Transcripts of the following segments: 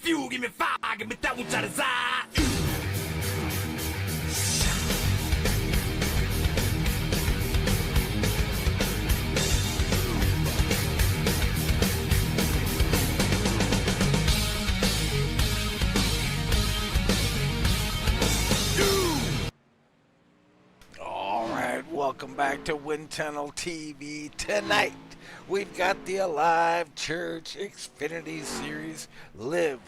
fuel, give me fire, give me that which I desire. Welcome back to Wind Tunnel TV. Tonight, we've got the Alive Church Xfinity Series, Live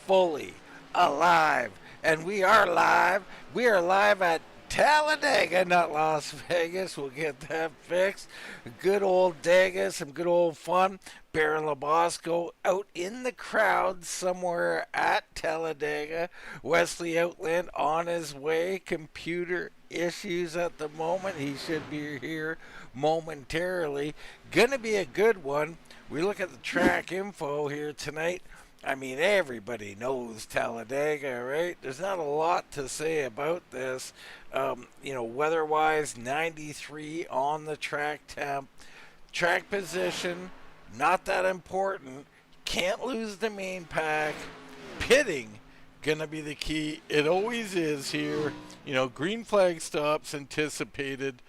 Fully Alive. And we are live. We are live at Talladega, not Las Vegas. We'll get that fixed. Good old Dega, some good old fun. Baron Labosco out in the crowd somewhere at Talladega. Wesley Outland on his way. Computer issues at the moment. He should be here momentarily. Gonna be a good one. We look at the track info here tonight. I mean, everybody knows Talladega, right? There's not a lot to say about this. Weather-wise, 93 on the track temp. Track position, not that important. Can't lose the main pack. Pitting, gonna be the key. It always is here. Green flag stops anticipated.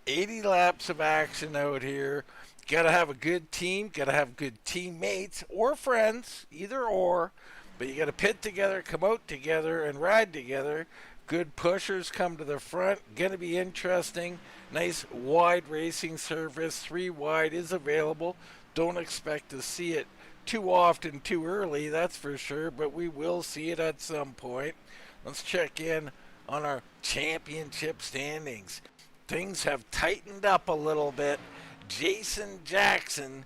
80 laps of action out here. Gotta have a good team, gotta have good teammates or friends, either or. But you gotta pit together, come out together, and ride together. Good pushers come to the front. Gonna be interesting. Nice wide racing surface. 3 wide is available. Don't expect to see it too often, too early, that's for sure. But we will see it at some point. Let's check in on our championship standings. Things have tightened up a little bit. Jason Jackson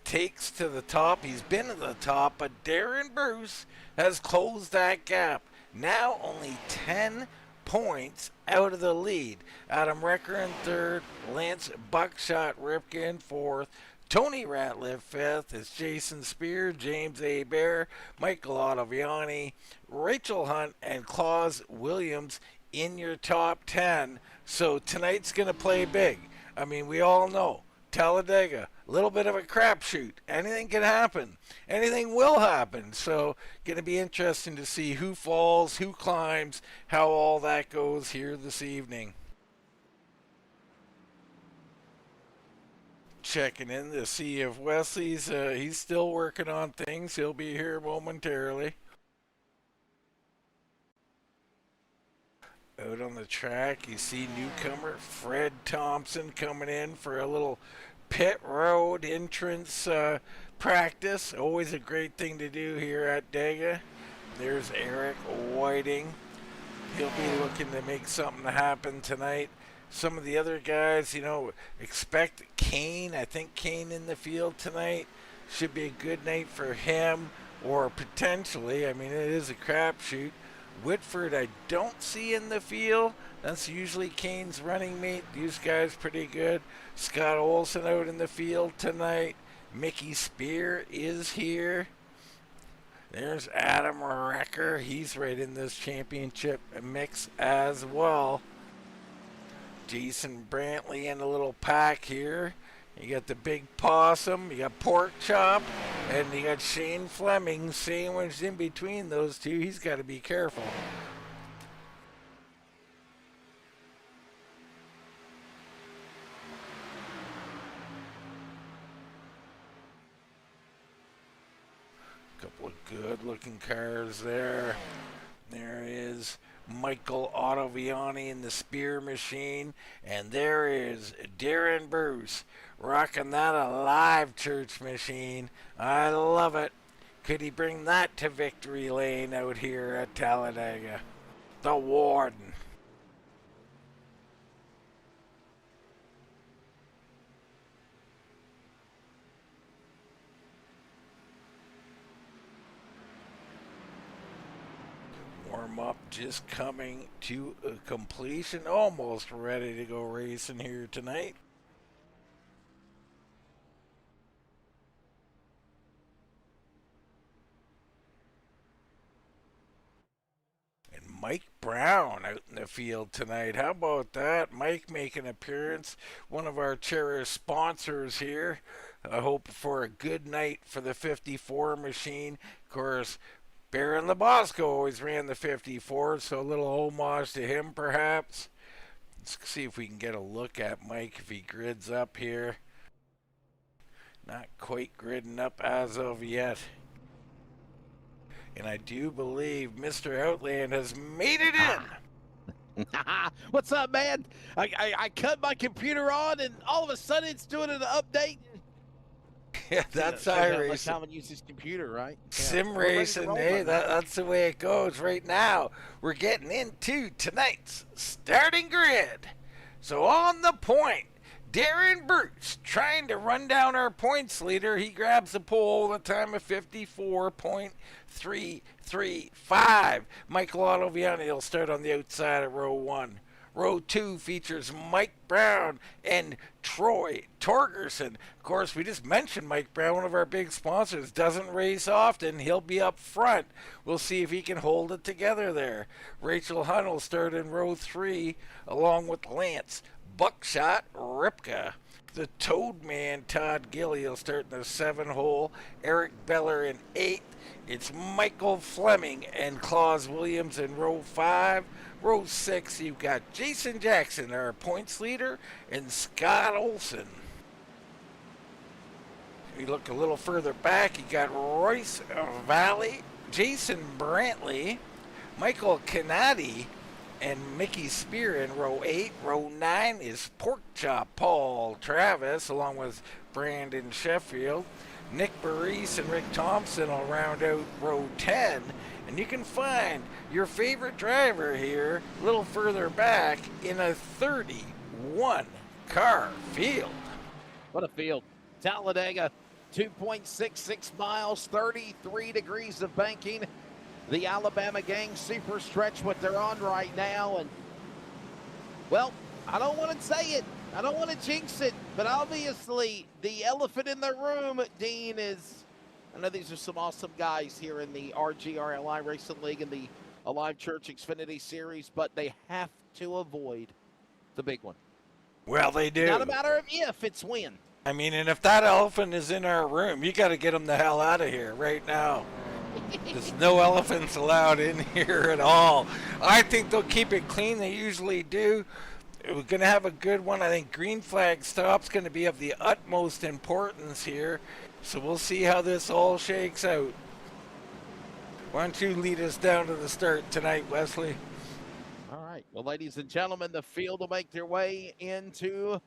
takes to the top. He's been at the top, but Darren Bruce has closed that gap. Now only 10 points out of the lead. Adam Recker in third. Lance Buckshot Ripken in fourth. Tony Ratliff fifth. It's Jason Spear, James A. Bear, Michael Ottaviani, Rachel Hunt, and Claus Williams in your top 10. So tonight's going to play big. I mean, we all know Talladega, a little bit of a crapshoot. Anything can happen. Anything will happen. So, going to be interesting to see who falls, who climbs, how all that goes here this evening. Checking in to see if Wesley's, he's still working on things. He'll be here momentarily. Out on the track, you see newcomer Fred Thompson coming in for a little pit road entrance practice. Always a great thing to do here at Dega. There's Eric Whiting. He'll be looking to make something happen tonight. Some of the other guys, expect Kane. I think Kane in the field tonight. Should be a good night for him, or potentially. I mean, it is a crapshoot. Whitford I don't see in the field. That's usually Kane's running mate. These guys pretty good. Scott Olson out in the field tonight. Mickey Spear is here. There's Adam Recker. He's right in this championship mix as well. Jason Brantley in a little pack here. You got the Big Possum, you got Pork Chop, and you got Shane Fleming sandwiched in between those two. He's got to be careful. Couple of good-looking cars there. There is Michael Ottaviani in the Spear Machine, and there is Darren Bruce rocking that Alive Church Machine. I love it. Could he bring that to victory lane out here at Talladega? The Warden. Warm up just coming to a completion. Almost ready to go racing here tonight. And Mike Brown out in the field tonight. How about that? Mike making an appearance. One of our cherished sponsors here. I hope for a good night for the 54 machine. Of course, Baron Labosco always ran the 54, so a little homage to him perhaps. Let's see if we can get a look at Mike if he grids up here. Not quite gridding up as of yet. And I do believe Mr. Outland has made it in. What's up, man? I cut my computer on, and all of a sudden it's doing an update. Yeah, that's iRacing. Like Calvin uses his computer, right? Sim racing, hey, that's the way it goes right now. We're getting into tonight's starting grid. So on the point, Darren Bruce trying to run down our points leader. He grabs the pole with a time of 54.335. Michael Ottoviani will start on the outside of row 1. Row 2 features Mike Brown and Troy Torgerson. Of course, we just mentioned Mike Brown, one of our big sponsors. Doesn't race often. He'll be up front. We'll see if he can hold it together there. Rachel Hunt will start in row 3 along with Lance Buckshot Ripka. The Toad Man, Todd Gilly, will start in the 7 hole. Eric Beller in 8th. It's Michael Fleming and Claus Williams in row 5. Row 6, you've got Jason Jackson, our points leader, and Scott Olson. We look a little further back, you got Royce Valley, Jason Brantley, Michael Canati, and Mickey Spear in row 8. Row 9 is Porkchop Paul Travis, along with Brandon Sheffield. Nick Barise and Rick Thompson will round out row 10. And you can find your favorite driver here a little further back in a 31 car field. What a field. Talladega, 2.66 miles, 33 degrees of banking. The Alabama gang super stretch what they're on right now. And, well, I don't want to say it. I don't want to jinx it. But obviously, the elephant in the room, Dean, is... I know these are some awesome guys here in the RGR Alive Racing League and the Alive Church Xfinity Series, but they have to avoid the big one. Well, they do. Not a matter of if, it's when. I mean, and if that elephant is in our room, you got to get him the hell out of here right now. There's no elephants allowed in here at all. I think they'll keep it clean. They usually do. We're going to have a good one. I think green flag stop's going to be of the utmost importance here. So we'll see how this all shakes out. Why don't you lead us down to the start tonight, Wesley? All right. Well, ladies and gentlemen, the field will make their way into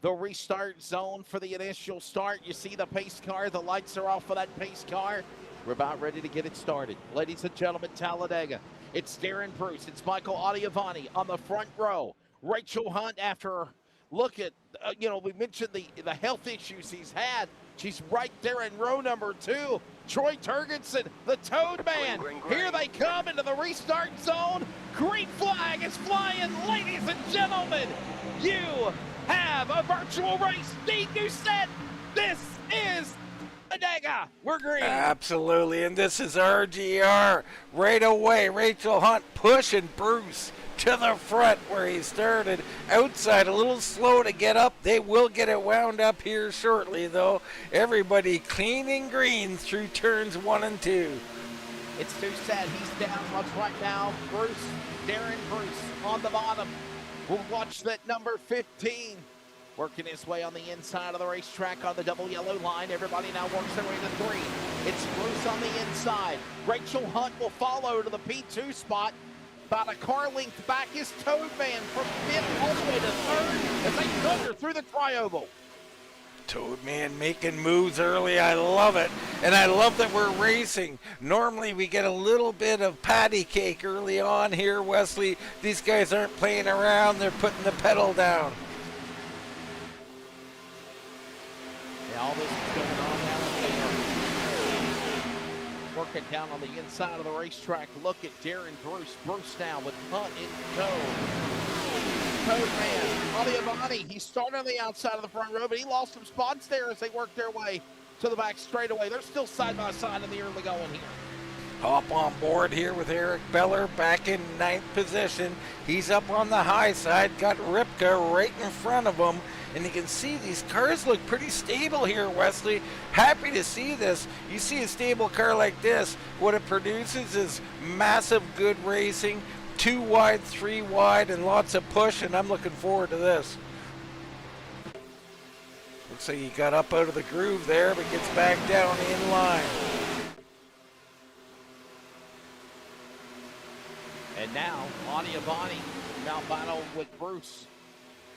the restart zone for the initial start. You see the pace car. The lights are off for that pace car. We're about ready to get it started. Ladies and gentlemen, Talladega. It's Darren Bruce. It's Michael Ottoviani on the front row. Rachel Hunt, after look at, we mentioned the health issues he's had. She's right there in row number 2. Troy Turgensen, the Toad Man. Green. Here they come into the restart zone. Green flag is flying. Ladies and gentlemen, you have a virtual race. Dean Doucette, this is Talladega. We're green. Absolutely, and this is RGR. Right away, Rachel Hunt pushing Bruce to the front where he started. Outside, a little slow to get up. They will get it wound up here shortly, though. Everybody clean and green through turns 1 and 2. It's Doucette. He's down much right now. Bruce, Darren Bruce on the bottom. We'll watch that number 15 working his way on the inside of the racetrack on the double yellow line. Everybody now works their way to 3. It's Bruce on the inside. Rachel Hunt will follow to the P2 spot. About a car length back is Toad Man from 5th all the way to 3rd as they thunder through the tri-oval. Toad Man making moves early. I love it. And I love that we're racing. Normally we get a little bit of patty cake early on here, Wesley. These guys aren't playing around. They're putting the pedal down. Yeah, all this is going on down here. Working down on the inside of the racetrack. Look at Darren Bruce. Bruce now with Hunt in tow. Toad Man, Ottoviani, he started on the outside of the front row, but he lost some spots there as they worked their way to the back straightaway. They're still side by side in the early going here. Hop on board here with Eric Beller back in 9th position. He's up on the high side, got Ripka right in front of him. and you can see these cars look pretty stable here, Wesley. Happy to see this. You see a stable car like this, what it produces is massive good racing, 2 wide, 3 wide, and lots of push, and I'm looking forward to this. Looks like he got up out of the groove there, but gets back down in line. And now, Adiabani now battle with Bruce.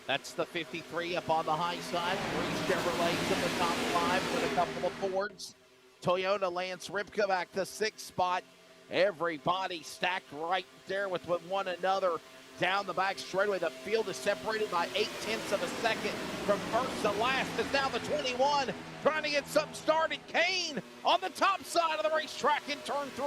That's the 53 up on the high side. 3 Chevrolets in the top 5 with a couple of Fords. Toyota Lance Ripka back to 6th spot. Everybody stacked right there with one another down the back straightaway. The field is separated by 0.8 of a second from first to last. It's now the 21 trying to get something started. Kane on the top side of the racetrack in turn 3.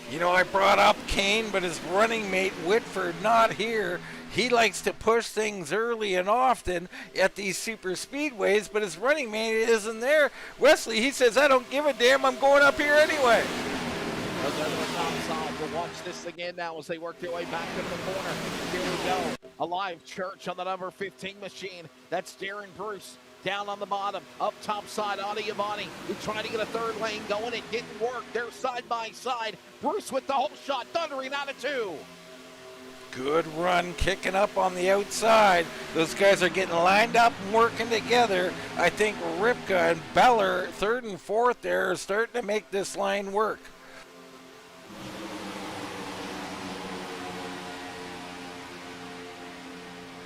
You know, I brought up Kane, but his running mate Whitford not here. He likes to push things early and often at these super speedways, but his running mate isn't there. Wesley, he says, I don't give a damn, I'm going up here anyway. They'll go to the top side. We'll watch this again now as they work their way back into the corner. Here we go. Alive Church on the number 15 machine. That's Darren Bruce. Down on the bottom, up top side, Adiabani, who's trying to get a third lane going. It didn't work. They're side by side. Bruce with the whole shot, thundering out of 2. Good run, kicking up on the outside. Those guys are getting lined up and working together. I think Ripka and Beller, 3rd and 4th there, are starting to make this line work.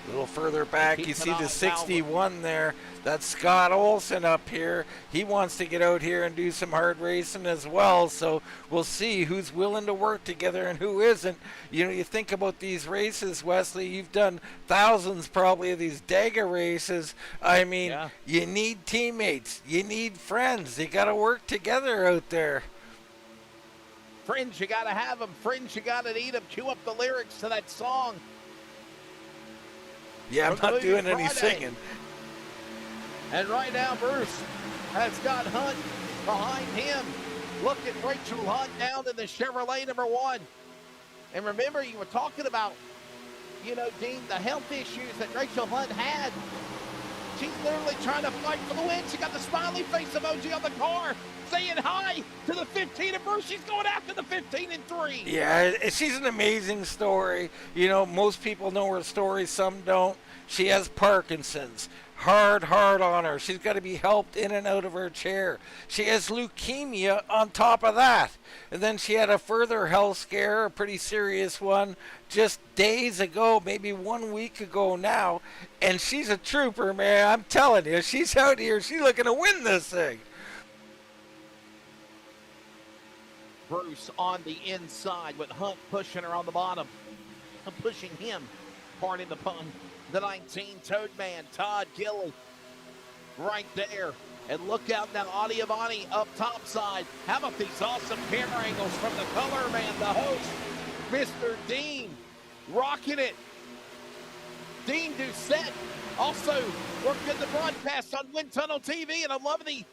A little further back, you see the 61 there. That's Scott Olson up here. He wants to get out here and do some hard racing as well. So we'll see who's willing to work together and who isn't. You know, you think about these races, Wesley, you've done thousands probably of these Dega races. I mean, You need teammates. You need friends. You got to work together out there. Friends, you got to have them. Friends, you got to need them. Cue up the lyrics to that song. Yeah, I'm not doing any singing. And right now, Bruce has got Hunt behind him. Look at Rachel Hunt down in the Chevrolet number 1. And remember, you were talking about, you know, Dean, the health issues that Rachel Hunt had. She's literally trying to fight for the win. She got the smiley face emoji on the car, saying hi to the 15 and Bruce. She's going after the 15 and 3. Yeah, she's an amazing story. You know, most people know her story, some don't. She has Parkinson's. Hard on her. She's got to be helped in and out of her chair. She has leukemia on top of that. And then she had a further health scare, a pretty serious one, just days ago, maybe 1 week ago now. And she's a trooper, man. I'm telling you, she's out here. She's looking to win this thing. Bruce on the inside with Hunt pushing her on the bottom. I'm pushing him, pardon the pun. The 19 Toad Man, Todd Gilly, right there. And look out now, Adiabani up top side. How about these awesome camera angles from the color man, the host, Mr. Dean, rocking it. Dean Doucette also working the broadcast on Wind Tunnel TV, and I'm loving the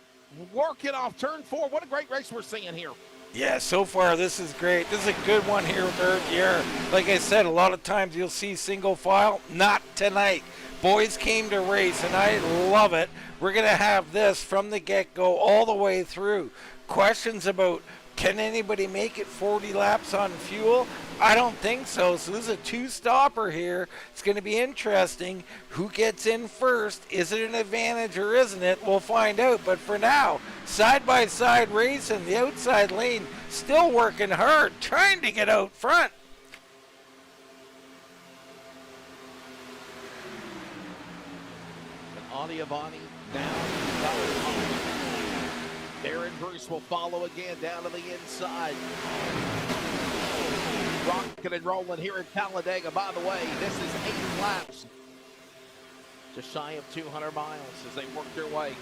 working off turn 4. What a great race we're seeing here. Yeah, so far this is great. This is a good one here with Erdier. Like I said, a lot of times you'll see single file. Not tonight. Boys came to race, and I love it. We're going to have this from the get-go all the way through. Questions about, can anybody make it 40 laps on fuel? I don't think so. So this is a 2-stopper here. It's going to be interesting. Who gets in first? Is it an advantage or isn't it? We'll find out. But for now, side-by-side racing, the outside lane still working hard, trying to get out front. And Adiabani down. Darren Bruce will follow again down to the inside. Rocking and rolling here at Talladega. By the way, this is 8 laps. Just shy of 200 miles as they work their way.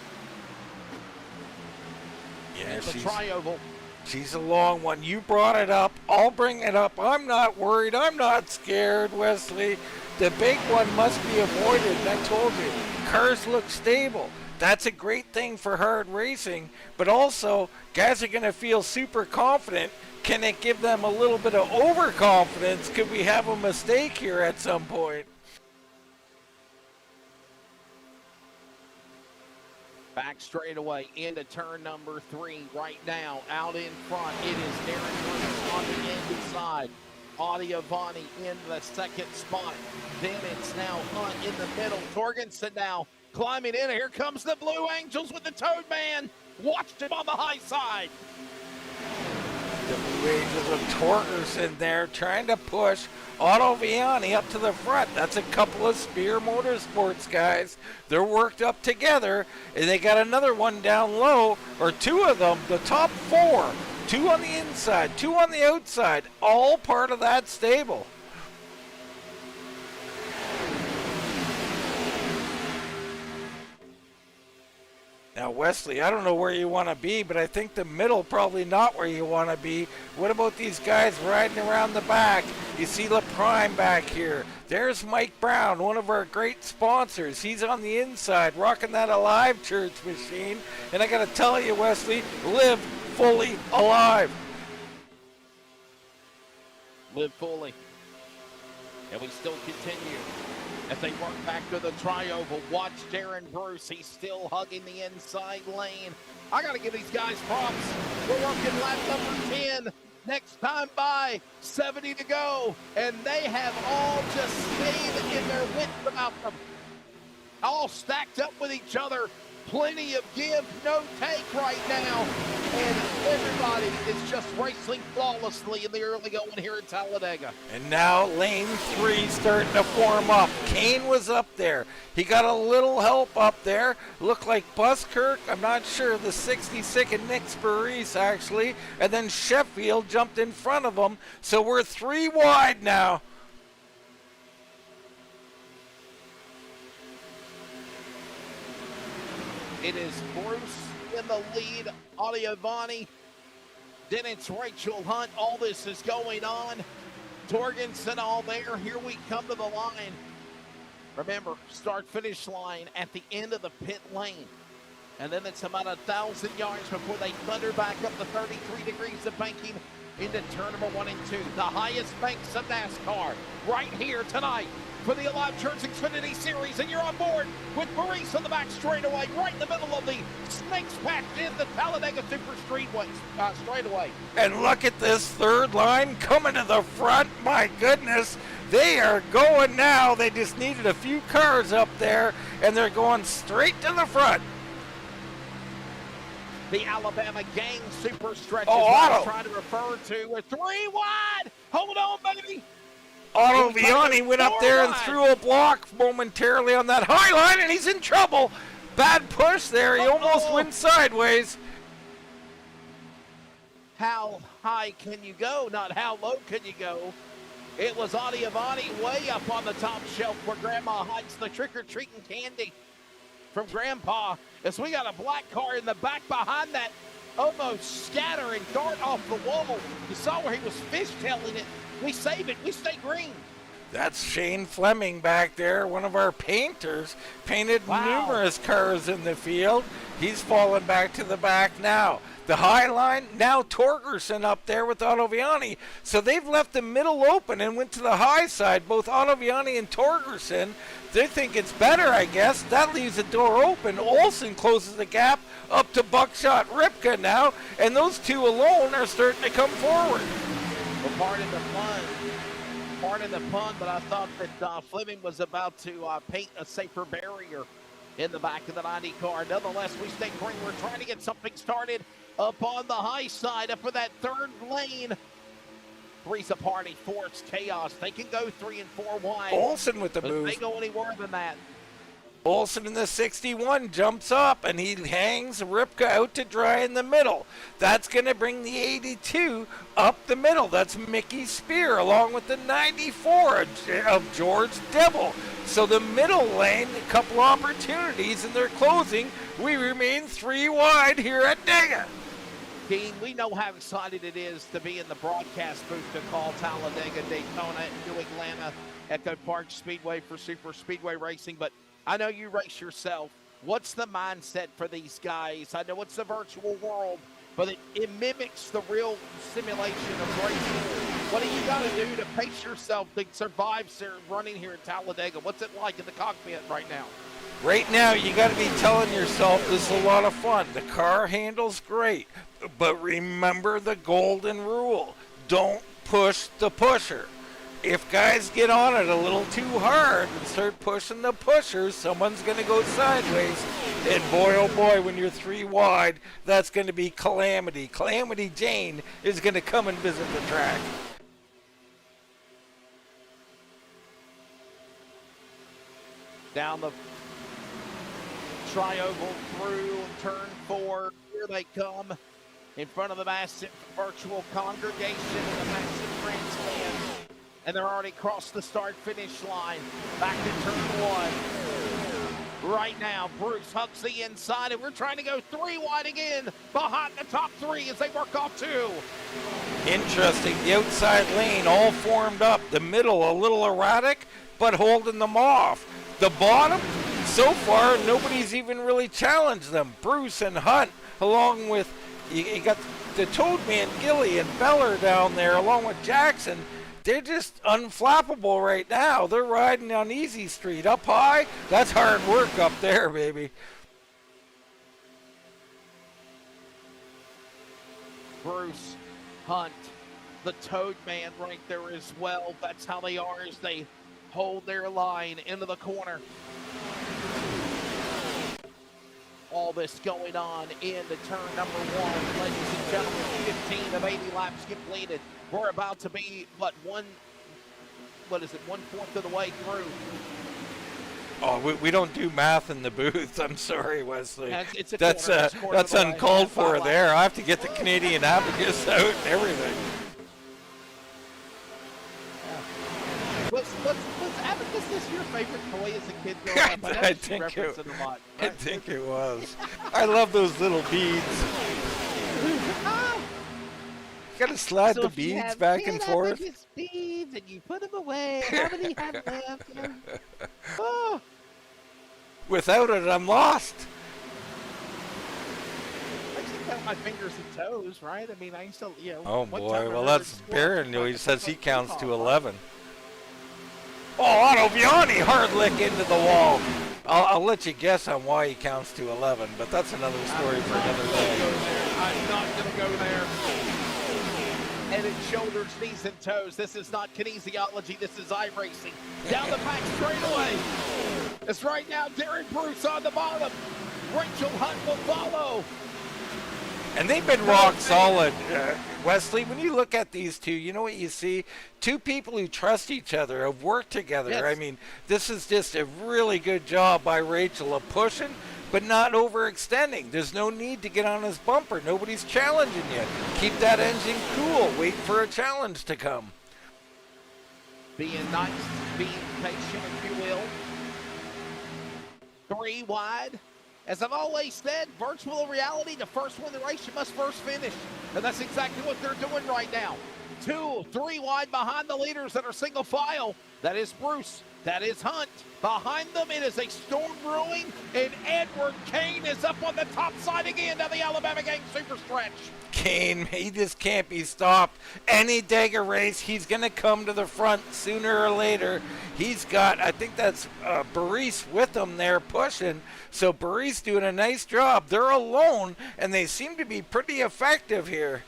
Yeah, the tri-oval. She's a long one. You brought it up. I'll bring it up. I'm not worried. I'm not scared, Wesley. The big one must be avoided. And I told you, cars look stable. That's a great thing for hard racing, but also guys are going to feel super confident. Can it give them a little bit of overconfidence? Could we have a mistake here at some point? Back straightaway into turn number 3 right now. Out in front, it is Darren Bruce on the inside. Audiavani in the second spot. Then it's now Hunt in the middle. Torgensen now climbing in. Here comes the Blue Angels with the Toad Man. Watched him on the high side. The Blue Angels of Torgerson there trying to push Audiavani up to the front. That's a couple of Spear Motorsports guys. They're worked up together, and they got another one down low, or two of them, the top 4. 2 on the inside, 2 on the outside, all part of that stable. Now, Wesley, I don't know where you want to be, but I think the middle probably not where you want to be. What about these guys riding around the back? You see La Prime back here. There's Mike Brown, one of our great sponsors. He's on the inside, rocking that Alive Church machine. And I got to tell you, Wesley, live fully alive. Live fully. And we still continue. As they work back to the tri-oval, watch Darren Bruce. He's still hugging the inside lane. I got to give these guys props. We're working lap number 10. Next time by, 70 to go. And they have all just stayed in their wits about them. All stacked up with each other. Plenty of give, no take right now. And everybody is just racing flawlessly in the early going here at Talladega. And now lane 3 starting to form up. Kane was up there. He got a little help up there. Looked like Buskirk, I'm not sure, the 62nd Nick Sparice actually. And then Sheffield jumped in front of him. So we're 3 wide now. It is Bruce in the lead, Audiavani. Then it's Rachel Hunt. All this is going on. Torgensen all there. Here we come to the line. Remember, start-finish line at the end of the pit lane. And then it's about 1,000 yards before they thunder back up the 33 degrees of banking into turn number 1 and 2. The highest banks of NASCAR right here tonight for the Alive Church Xfinity Series, and you're on board with Maurice on the back straightaway, right in the middle of the snakes packed in the Talladega Superspeedway straightaway. And look at this third line coming to the front. My goodness, they are going now. They just needed a few cars up there, and they're going straight to the front. The Alabama gang super stretch is Oh, what I'm Otto. trying to refer to. A 3 wide. Hold on, baby. Audiavani went up there and threw a block momentarily on that high line, and he's in trouble. Bad push there. He almost went sideways. How high can you go? Not how low can you go. It was Audiavani way up on the top shelf where Grandma hides the trick-or-treating candy from Grandpa. As we got a black car in the back behind that, almost scattering dart off the wall. You saw where he was fishtailing it. We save it. We stay green. That's Shane Fleming back there, one of our painters. Painted numerous cars in the field. He's fallen back to the back now. The high line, now Torgerson up there with Audiavani. So they've left the middle open and went to the high side, both Audiavani and Torgerson. They think it's better, I guess. That leaves the door open. Olsen closes the gap up to Buckshot Ripka now, and those two alone are starting to come forward. Well, pardon the pun, but I thought that Fleming was about to paint a safer barrier in the back of the 90 car. Nonetheless, we stay green. We're trying to get something started up on the high side, up for that third lane. Three's a party, four's chaos. They can go 3 and 4 wide. Olsen with the but move. If they go any more than that. Olsen in the 61 jumps up, and he hangs Ripka out to dry in the middle. That's going to bring the 82 up the middle. That's Mickey Spear along with the 94 of George Devil. So the middle lane, a couple opportunities, and they're closing. We remain 3 wide here at Dega. Dean, we know how excited it is to be in the broadcast booth to call Talladega, Daytona, New Atlanta, Echo Park Speedway for Super Speedway Racing, but I know you race yourself. What's the mindset for these guys? I know it's a virtual world, but it mimics the real simulation of racing. What do you got to do to pace yourself to survive running here at Talladega? What's it like in the cockpit right now? Right now, you got to be telling yourself this is a lot of fun. The car handles great, but remember the golden rule. Don't push the pusher. If guys get on it a little too hard and start pushing the pushers, someone's going to go sideways. And boy, oh boy, when you're 3 wide, that's going to be calamity. Calamity Jane is going to come and visit the track. Down the tri-oval through turn 4. Here they come in front of the massive virtual congregation and the massive grandstand. And they're already crossed the start-finish line. Back to turn 1. Right now, Bruce hugs the inside, and we're trying to go 3 wide again behind the top 3 as they work off 2. Interesting. The outside lane all formed up. The middle a little erratic, but holding them off. The bottom, so far, nobody's even really challenged them. Bruce and Hunt, along with, you got the Toadman, Gilly, and Beller down there, along with Jackson. They're just unflappable right now. They're riding on Easy Street. Up high, that's hard work up there, baby. Bruce, Hunt, the Toadman right there as well. That's how they are as they hold their line into the corner. All this going on into turn number 1. Ladies and gentlemen, 15 of 80 laps completed. We're about to be, one-fourth of the way through. Oh, we don't do math in the booth. I'm sorry, Wesley. Yeah, it's a that's quarter that's of the way. uncalled for there. I have to get the Canadian abacus out and everything. Was abacus this your favorite toy as a kid growing up? I think it was. I love those little beads. You gotta slide the beads back and forth. Beads and you put them away. How many have left? Oh. Without it, I'm lost. I used to count my fingers and toes, right? I mean, I used to, Oh boy, well that's Barron. He says he counts to 11. Oh, Otto Viani hard lick into the wall. I'll let you guess on why he counts to 11, but that's another story for another day. I'm not going to go there. Head and shoulders, knees and toes. This is not kinesiology. This is iracing. Down the back straightaway. It's right now Darren Bruce on the bottom. Rachel Hunt will follow. And they've been rock solid, Wesley. When you look at these two, you know what you see? Two people who trust each other, have worked together. Yes. I mean, this is just a really good job by Rachel of pushing, but not overextending. There's no need to get on his bumper. Nobody's challenging you. Keep that engine cool. Wait for a challenge to come. Being nice, being patient, if you will. 3 wide. As I've always said, virtual reality, the first one in the race, you must first finish. And that's exactly what they're doing right now. 2, 3 wide behind the leaders that are single file. That is Bruce. That is Hunt. Behind them, it is a storm brewing, and Edward Kane is up on the top side again down the Alabama Gang Super Stretch. Kane, he just can't be stopped. Any Dagger race, he's going to come to the front sooner or later. He's got, I think that's Baris with him there pushing. So Baris doing a nice job. They're alone, and they seem to be pretty effective here.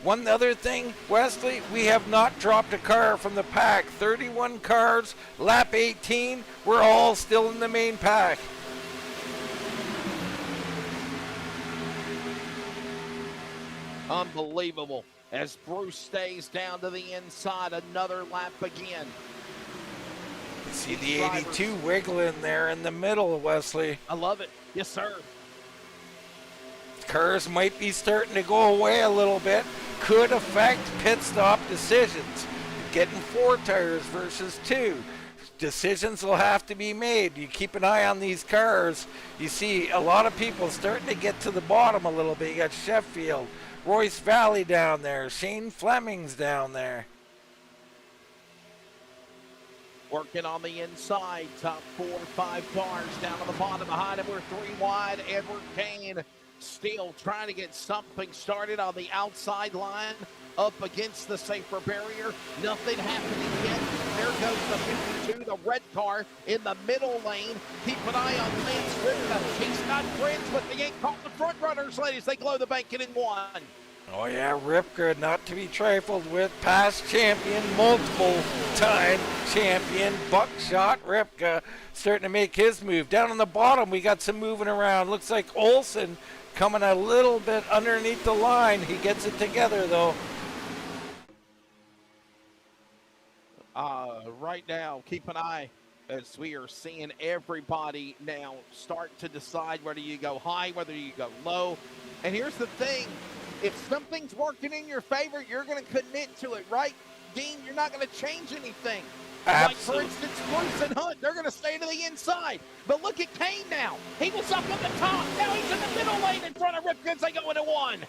One other thing, Wesley, we have not dropped a car from the pack. 31 cars, lap 18, we're all still in the main pack. Unbelievable. As Bruce stays down to the inside, another lap again. You see the 82 wiggling there in the middle, Wesley. I love it. Yes, sir. Cars might be starting to go away a little bit. Could affect pit stop decisions. Getting 4 tires versus 2. Decisions will have to be made. You keep an eye on these cars. You see a lot of people starting to get to the bottom a little bit. You got Sheffield, Royce Valley down there, Shane Fleming's down there. Working on the inside, top 4 or 5 cars down on the bottom. Behind him, we're 3 wide. Edward Kane still trying to get something started on the outside line up against the safer barrier. Nothing happening yet. There goes the 52, the red car in the middle lane. Keep an eye on Lance Ripka. He's not friends, but they ain't caught the front runners, ladies. They glow the banking in one. Oh yeah, Ripka, not to be trifled with, past champion, multiple time champion, Buckshot Ripka, starting to make his move. Down on the bottom, we got some moving around. Looks like Olsen coming a little bit underneath the line. He gets it together though. Right now, keep an eye as we are seeing everybody now start to decide whether you go high, whether you go low. And here's the thing. If something's working in your favor, you're going to commit to it, right, Dean? You're not going to change anything. Absolutely. Like, for instance, Bruce and Hunt, they're going to stay to the inside. But look at Kane now. He was up at the top. Now he's in the middle lane in front of Ripken. They go into one.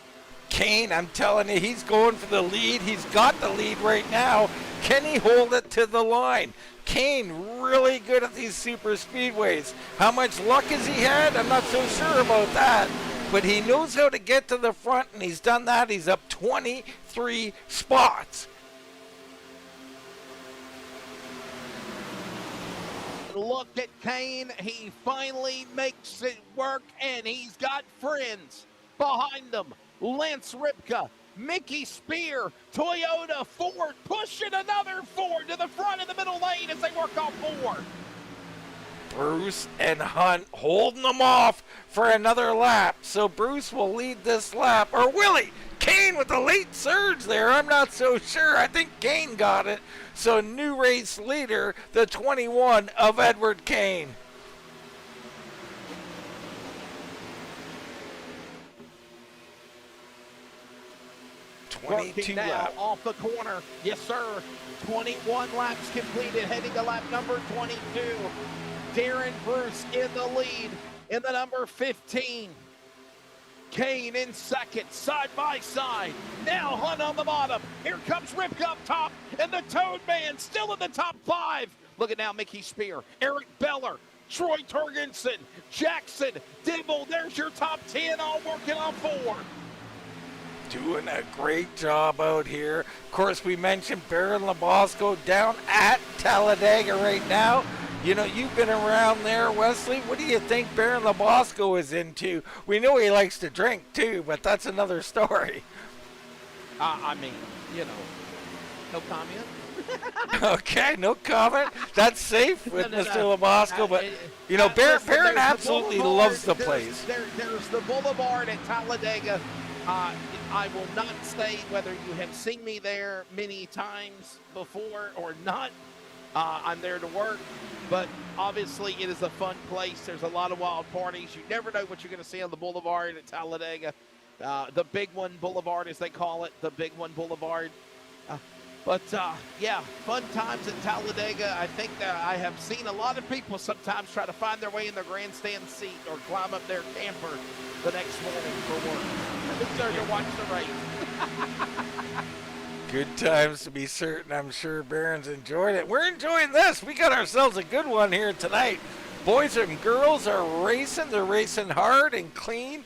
Kane, I'm telling you, he's going for the lead. He's got the lead right now. Can he hold it to the line? Kane, really good at these super speedways. How much luck has he had? I'm not so sure about that. But he knows how to get to the front, and he's done that. He's up 23 spots. Look at Kane. He finally makes it work, and he's got friends behind him. Lance Ripka, Mickey Spear, Toyota, Ford, pushing another Ford to the front of the middle lane as they work off four. Bruce and Hunt holding them off for another lap. So Bruce will lead this lap. Or will he? Kane with the late surge there. I'm not so sure. I think Kane got it. So new race leader, the 21 of Edward Kane. Working now off the corner. Yes, sir. 21 laps completed, heading to lap number 22. Darren Bruce in the lead in the number 15. Kane in second, side by side. Now Hunt on the bottom. Here comes Ripka up top, and the Toad Man still in the top five. Look at now Mickey Spear, Eric Beller, Troy Turgensen, Jackson, Dibble. There's your top 10 all working on four. Doing a great job out here. Of course, we mentioned Baron Labosco down at Talladega right now. You know, you've been around there, Wesley. What do you think Baron Labosco is into? We know he likes to drink, too, but that's another story. I mean, you know, no comment. Okay, no comment. That's safe with Mr. Labosco, but, you know, Baron absolutely loves the place. There's the boulevard at Talladega. I will not say whether you have seen me there many times before or not. I'm there to work, but obviously it is a fun place. There's a lot of wild parties. You never know what you're going to see on the boulevard at Talladega. The Big One Boulevard, as they call it, the Big One Boulevard. Yeah, fun times at Talladega. I think that I have seen a lot of people sometimes try to find their way in their grandstand seat or climb up their camper the next morning for work. There to watch the race. Good times to be certain. I'm sure Barron's enjoyed it. We're enjoying this. We got ourselves a good one here tonight. Boys and girls are racing. They're racing hard and clean.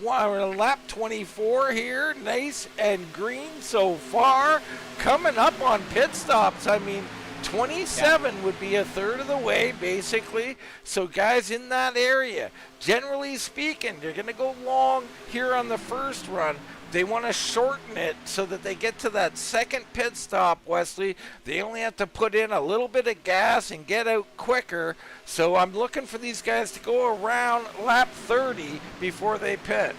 Lap 24 here, nice and green so far. Coming up on pit stops, I mean, 27 would be a third of the way, basically. So guys in that area, generally speaking, they're going to go long here on the first run. They want to shorten it so that they get to that second pit stop, Wesley. They only have to put in a little bit of gas and get out quicker. So I'm looking for these guys to go around lap 30 before they pit.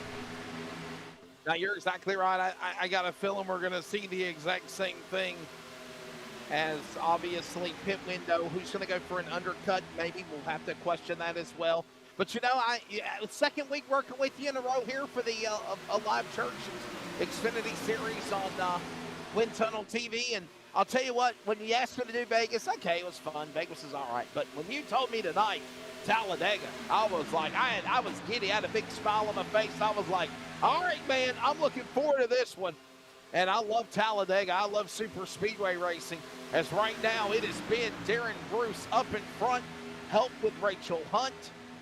Now, you're exactly right. I got a feeling we're going to see the exact same thing as obviously pit window. Who's going to go for an undercut? Maybe we'll have to question that as well. But, you know, second week working with you in a row here for the Alive Church Xfinity Series on Wind Tunnel TV. And I'll tell you what, when you asked me to do Vegas, okay, it was fun. Vegas is all right. But when you told me tonight, Talladega, I was like, I was giddy. I had a big smile on my face. I was like, all right, man, I'm looking forward to this one. And I love Talladega. I love super speedway racing. As right now, it has been Darren Bruce up in front, helped with Rachel Hunt.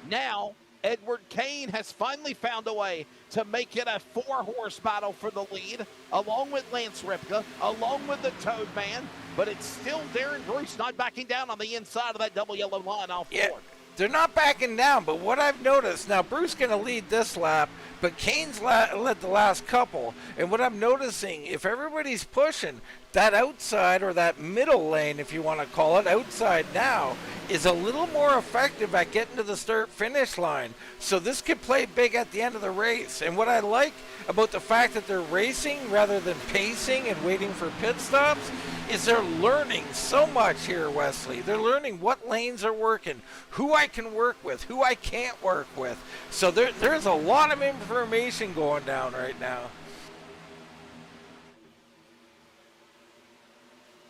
Now, Edward Kane has finally found a way to make it a 4-horse battle for the lead, along with Lance Ripka, along with the Toad Man, but it's still Darren Bruce not backing down on the inside of that double yellow line off forward. They're not backing down, but what I've noticed, now Bruce going to lead this lap, but Kane's led the last couple, and what I'm noticing, if everybody's pushing, that outside, or that middle lane, if you want to call it, outside now, is a little more effective at getting to the start-finish line. So this could play big at the end of the race, and what I like about the fact that they're racing rather than pacing and waiting for pit stops is they're learning so much here, Wesley. They're learning what lanes are working, who I can work with, who I can't work with. So there's a lot of information going down right now.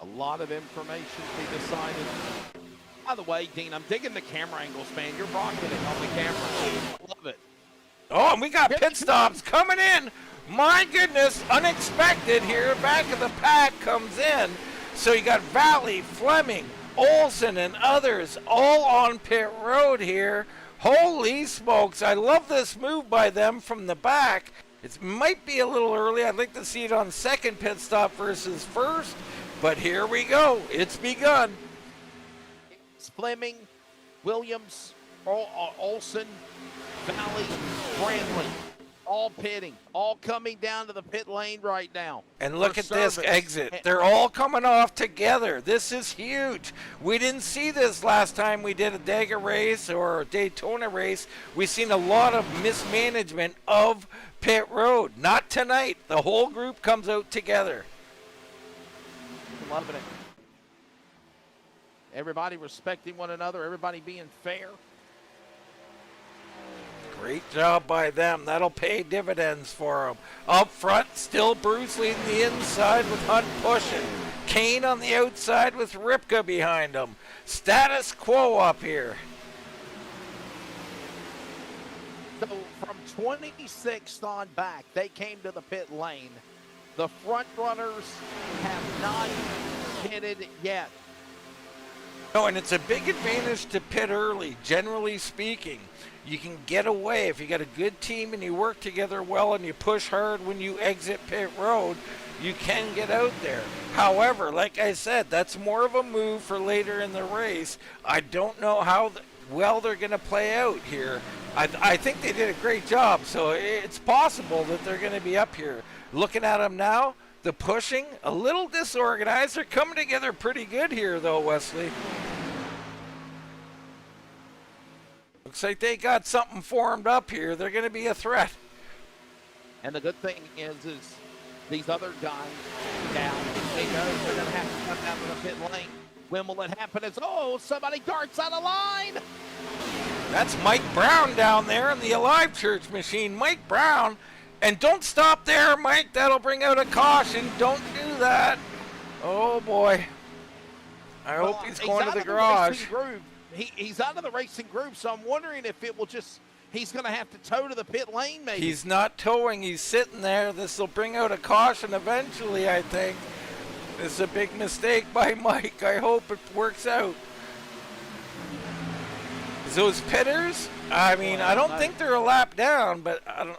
A lot of information to be decided. By the way, Dean, I'm digging the camera angles, man. You're rocking it on the camera. Love it. Oh, and we got pit stops coming in. My goodness, unexpected here. Back of the pack comes in. So you got Valley, Fleming, Olsen, and others all on pit road here. Holy smokes, I love this move by them from the back. It might be a little early. I'd like to see it on second pit stop versus first. But here we go. It's begun. It's Fleming, Williams, Olsen, Valley, Brandley. All pitting, all coming down to the pit lane right now. And look at this exit. They're all coming off together. This is huge. We didn't see this last time we did a Dega race or a Daytona race. We've seen a lot of mismanagement of pit road. Not tonight. The whole group comes out together. Loving it. Everybody respecting one another, everybody being fair. Great job by them. That'll pay dividends for them. Up front, still Bruce leading the inside with Hunt pushing. Kane on the outside with Ripka behind him. Status quo up here. So from 26th on back, they came to the pit lane. The front runners have not pitted yet. No, and it's a big advantage to pit early, generally speaking. You can get away if you got a good team and you work together well and you push hard when you exit pit road, you can get out there. However, like I said, that's more of a move for later in the race. I don't know how well they're going to play out here. I think they did a great job, so it's possible that they're going to be up here. Looking at them now, the pushing, a little disorganized. They're coming together pretty good here, though, Wesley. Looks like they got something formed up here. They're going to be a threat. And the good thing is these other guys down, they know they're going to have to come down to the pit lane. When will it happen? It's, somebody darts out of line. That's Mike Brown down there in the Alive Church machine. Mike Brown. And don't stop there, Mike. That'll bring out a caution. Don't do that. Oh, boy. I hope he's going to the garage. He's out of the racing group, so I'm wondering if it will just, he's going to have to tow to the pit lane maybe. He's not towing. He's sitting there. This will bring out a caution eventually, I think. This is a big mistake by Mike. I hope it works out. Those pitters, I mean, I don't think they're a lap down, but I don't.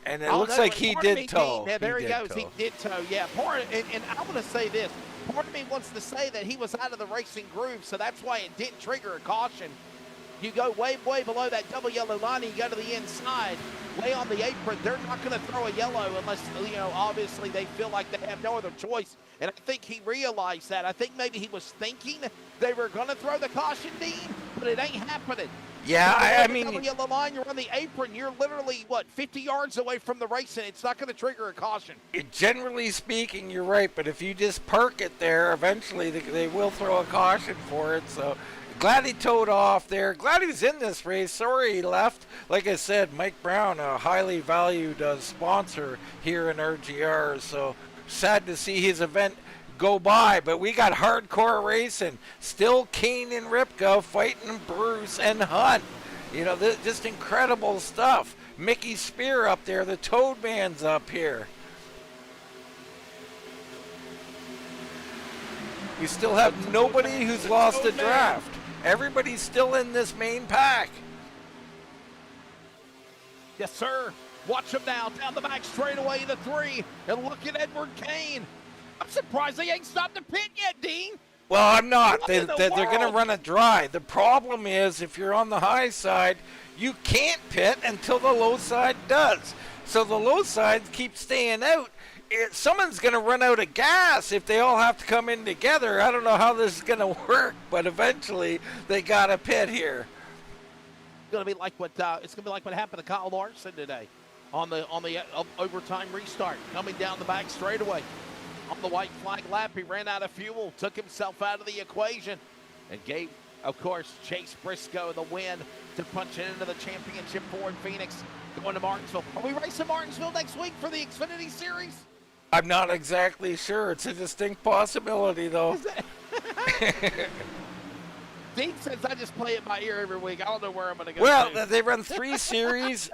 And it looks like he did tow. Yeah, there he goes. He did tow. Yeah, and I want to say this. Part of me wants to say that he was out of the racing groove, so that's why it didn't trigger a caution. You go way below that double yellow line, and you go to the inside, way on the apron. They're not going to throw a yellow unless, obviously they feel like they have no other choice. And I think he realized that. I think maybe he was thinking they were going to throw the caution, Dean, but it ain't happening. Yeah, I mean, double yellow line, you're on the apron. You're literally, 50 yards away from the race, and it's not going to trigger a caution. Generally speaking, you're right. But if you just park it there, eventually they will throw a caution for it. So glad he towed off there. Glad he was in this race. Sorry he left. Like I said, Mike Brown, a highly valued sponsor here in RGR. So sad to see his event go by, but we got hardcore racing. Still Kane and Ripka fighting Bruce and Hunt. Just incredible stuff. Mickey Spear up there. The Toad Man's up here. We still have nobody who's lost a draft. Everybody's still in this main pack. Yes, sir. Watch him now. Down the back straightaway, the 3. And look at Edward Kane. I'm surprised they ain't stopped the pit yet, Dean. Well, I'm not. What They're in the going to world? run it dry. The problem is if you're on the high side, you can't pit until the low side does. So the low side keeps staying out. Someone's going to run out of gas if they all have to come in together. I don't know how this is going to work, but eventually they got to pit here. It's going to be like what happened to Kyle Larson today on the overtime restart, coming down the back straightaway. On the white flag lap, he ran out of fuel, took himself out of the equation, and gave, of course, Chase Briscoe the win to punch it into the championship for Phoenix, going to Martinsville. Are we racing Martinsville next week for the Xfinity Series? I'm not exactly sure. It's a distinct possibility, though. Dean says I just play it by ear every week. I don't know where I'm going to go. Well, they run 3 series,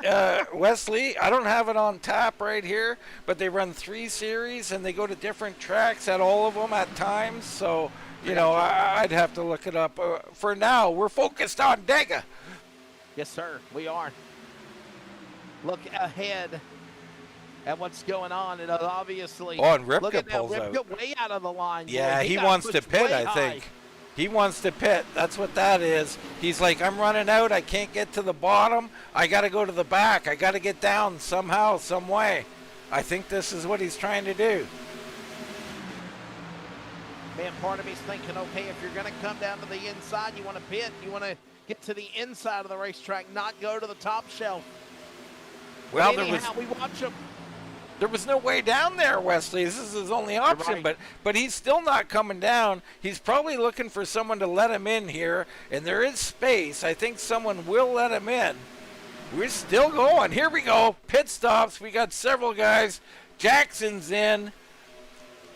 Wesley. I don't have it on tap right here, but they run 3 series, and they go to different tracks at all of them at times. So, you know, I'd have to look it up. For now, we're focused on Dega. Yes, sir, we are. Look ahead at what's going on, and obviously, Oh, and look Ripka at that. pulls Ripka out. way out of the line. Yeah, Boy, he got wants to pushed pit, way I high. think. He wants to pit. That's what that is. He's like, I'm running out. I can't get to the bottom. I got to go to the back. I got to get down somehow, some way. I think this is what he's trying to do. Man, part of me's thinking, okay, if you're going to come down to the inside, you want to pit, you want to get to the inside of the racetrack, not go to the top shelf. Well, but anyhow, we watch him. There was no way down there, Wesley. This is his only option, right. but he's still not coming down. He's probably looking for someone to let him in here, and there is space. I think someone will let him in. We're still going. Here we go. Pit stops. We got several guys. Jackson's in.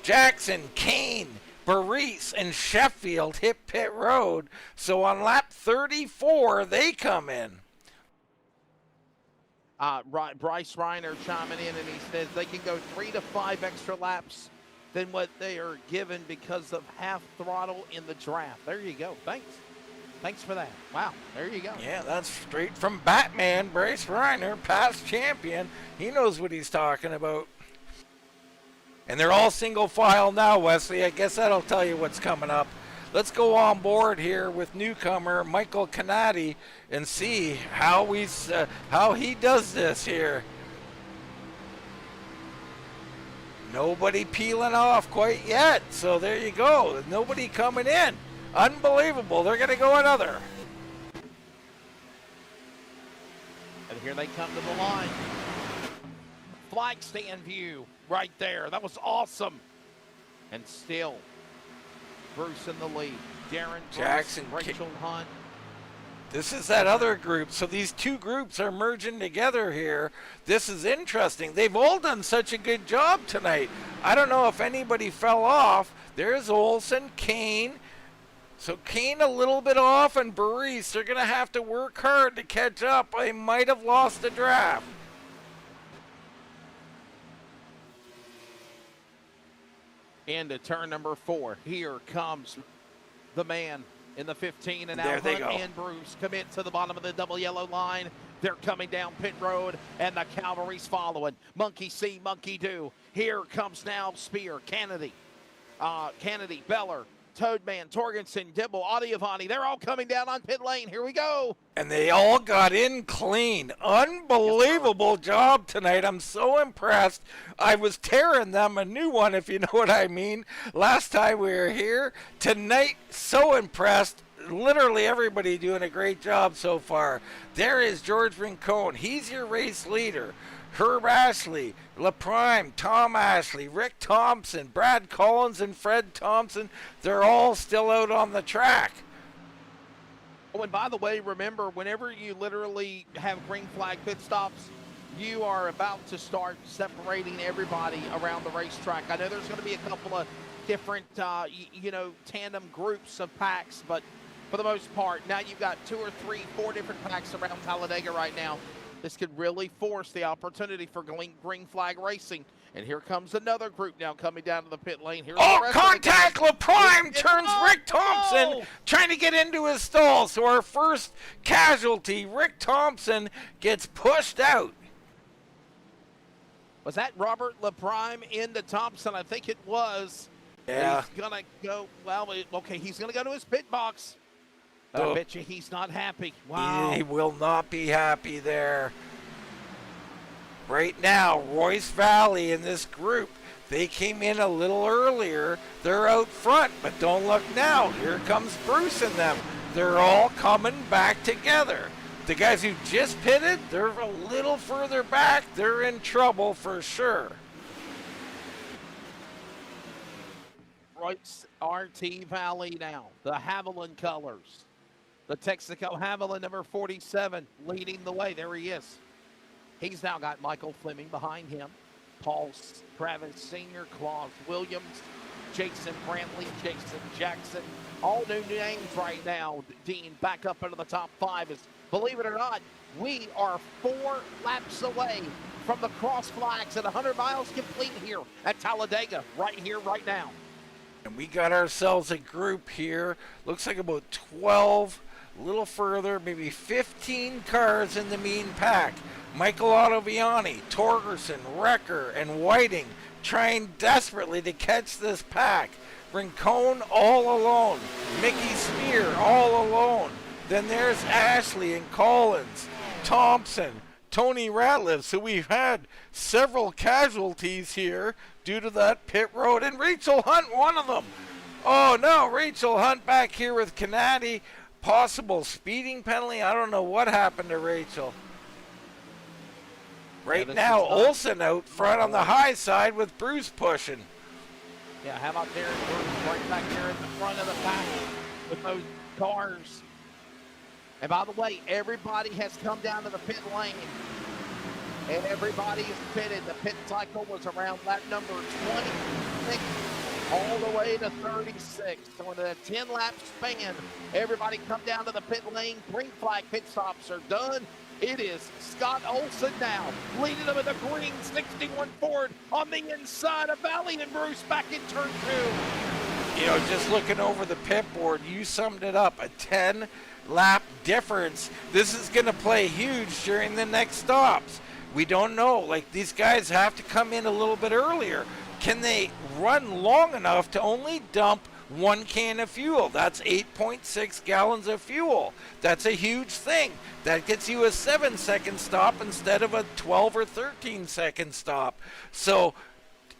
Jackson, Kane, Baris, and Sheffield hit pit road. So on lap 34, they come in. Bryce Reiner chiming in, and he says they can go 3 to 5 extra laps than what they are given because of half throttle in the draft. There you go. Thanks for that. Wow, there you go. Yeah, that's straight from Batman, Bryce Reiner, past champion. He knows what he's talking about. And they're all single file now, Wesley. I guess that'll tell you what's coming up. Let's go on board here with newcomer Michael Canati and see how he does this here. Nobody peeling off quite yet, so there you go. Nobody coming in. Unbelievable. They're going to go another. And here they come to the line. Flag stand view right there. That was awesome. And still, Bruce in the lead. Darren Jackson, Bruce, Rachel Hunt. This is that other group. So these two groups are merging together here. This is interesting. They've all done such a good job tonight. I don't know if anybody fell off. There's Olsen, Kane. So Kane a little bit off, and Baris, they're going to have to work hard to catch up. They might have lost the draft. Into turn number 4. Here comes the man in the 15, and now There they Hunt go. and Bruce commit to the bottom of the double yellow line. They're coming down pit road, and the cavalry's following. Monkey see, monkey do. Here comes now Spear, Kennedy, Beller, Toadman, Torgensen, Dibble, Adiavani. They're all coming down on pit lane. Here we go. And they all got in clean. Unbelievable job tonight. I'm so impressed. I was tearing them a new one, if you know what I mean, last time we were here. Tonight, so impressed. Literally everybody doing a great job so far. There is George Rincon. He's your race leader. Herb Ashley, LaPrime, Tom Ashley, Rick Thompson, Brad Collins, and Fred Thompson. They're all still out on the track. Oh, and by the way, remember, whenever you literally have green flag pit stops, you are about to start separating everybody around the racetrack. I know there's going to be a couple of different, tandem groups of packs, but for the most part, now you've got 2 or 3, 4 different packs around Talladega right now. This could really force the opportunity for green flag racing. And here comes another group now coming down to the pit lane. Here's the rest contact! of the LaPrime turns Rick Thompson, no! trying to get into his stall. So our first casualty, Rick Thompson, gets pushed out. Was that Robert LaPrime into Thompson? I think it was. Yeah. He's going to go, well, okay, he's going to go to his pit box. I bet you he's not happy. Wow. He will not be happy there. Right now, Royce Valley in this group, they came in a little earlier. They're out front, but don't look now. Here comes Bruce and them. They're all coming back together. The guys who just pitted, they're a little further back. They're in trouble for sure. Royce RT Valley now, the Haviland colors. The Texaco Haviland number 47 leading the way. There he is. He's now got Michael Fleming behind him. Paul Travis Sr., Claus Williams, Jason Brantley, Jason Jackson. All new names right now. Dean back up into the top 5. Is, believe it or not, we are 4 laps away from the cross flags at 100 miles complete here at Talladega, right here, right now. And we got ourselves a group here. Looks like about 12, a little further, maybe 15 cars in the mean pack. Michael Ottaviani, Torgerson, Wrecker, and Whiting trying desperately to catch this pack. Rincon all alone. Mickey Spear all alone. Then there's Ashley and Collins, Thompson, Tony Ratliff. So we've had several casualties here due to that pit road. And Rachel Hunt, one of them. Oh no, Rachel Hunt back here with Canady. Possible speeding penalty. I don't know what happened to Rachel. Right now, Olsen out front on the high side with Bruce pushing. Yeah, how about Darren Bruce right back there in the front of the pack with those cars. And by the way, everybody has come down to the pit lane. And everybody is pitted. The pit cycle was around lap number 26 all the way to 36. So in a 10-lap span, everybody come down to the pit lane. Green flag pit stops are done. It is Scott Olsen now, leading them in the green 61 Ford on the inside of Valley and Bruce back in turn 2. You know, just looking over the pit board, you summed it up, a 10-lap difference. This is going to play huge during the next stops. We don't know, like these guys have to come in a little bit earlier. Can they run long enough to only dump 1 can of fuel? That's 8.6 gallons of fuel. That's a huge thing. That gets you a 7-second stop instead of a 12 or 13-second stop. So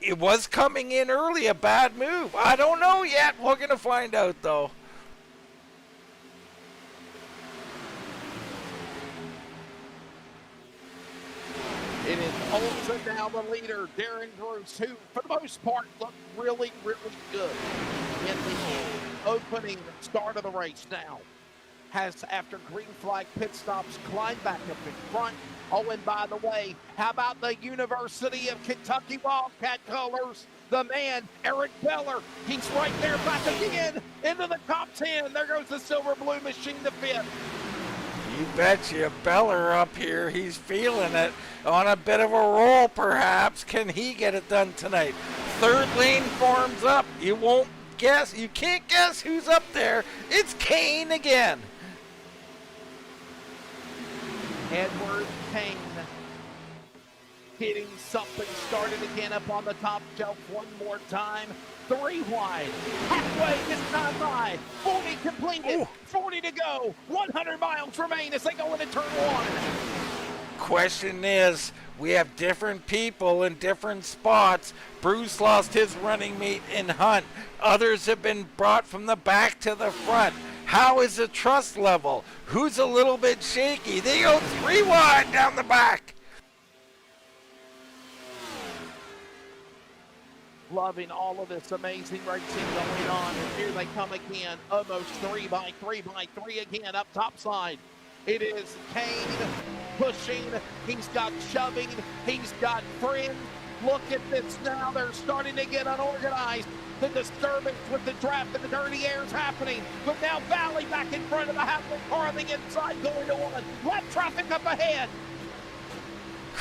it was coming in early, a bad move. I don't know yet. We're going to find out, though. It is Olsen now the leader. Darren Bruce, who for the most part looked really, really good in the opening start of the race now, has, after green flag pit stops, climbed back up in front. Oh, and by the way, how about the University of Kentucky Wildcat colors? The man, Eric Beller, he's right there back again into the top 10. There goes the Silver Blue Machine to 5th. You betcha. Beller up here, he's feeling it. On a bit of a roll, perhaps. Can he get it done tonight? Third lane forms up. You won't guess. You can't guess who's up there. It's Kane again. Edward Kane getting something started again up on the top shelf one more time. 3 wide, halfway this time by, 40 completed, ooh. 40 to go, 100 miles remain as they go into turn 1. Question is, we have different people in different spots. Bruce lost his running mate in Hunt. Others have been brought from the back to the front. How is the trust level? Who's a little bit shaky? They go 3 wide down the back. Loving all of this amazing racing going on. And here they come again. Almost 3 by 3 by 3 again up top side. It is Kane pushing. He's got shoving. He's got friends. Look at this now. They're starting to get unorganized. The disturbance with the draft and the dirty air is happening. But now Valley back in front of the Haviland car on the inside going to 1. Lap traffic up ahead.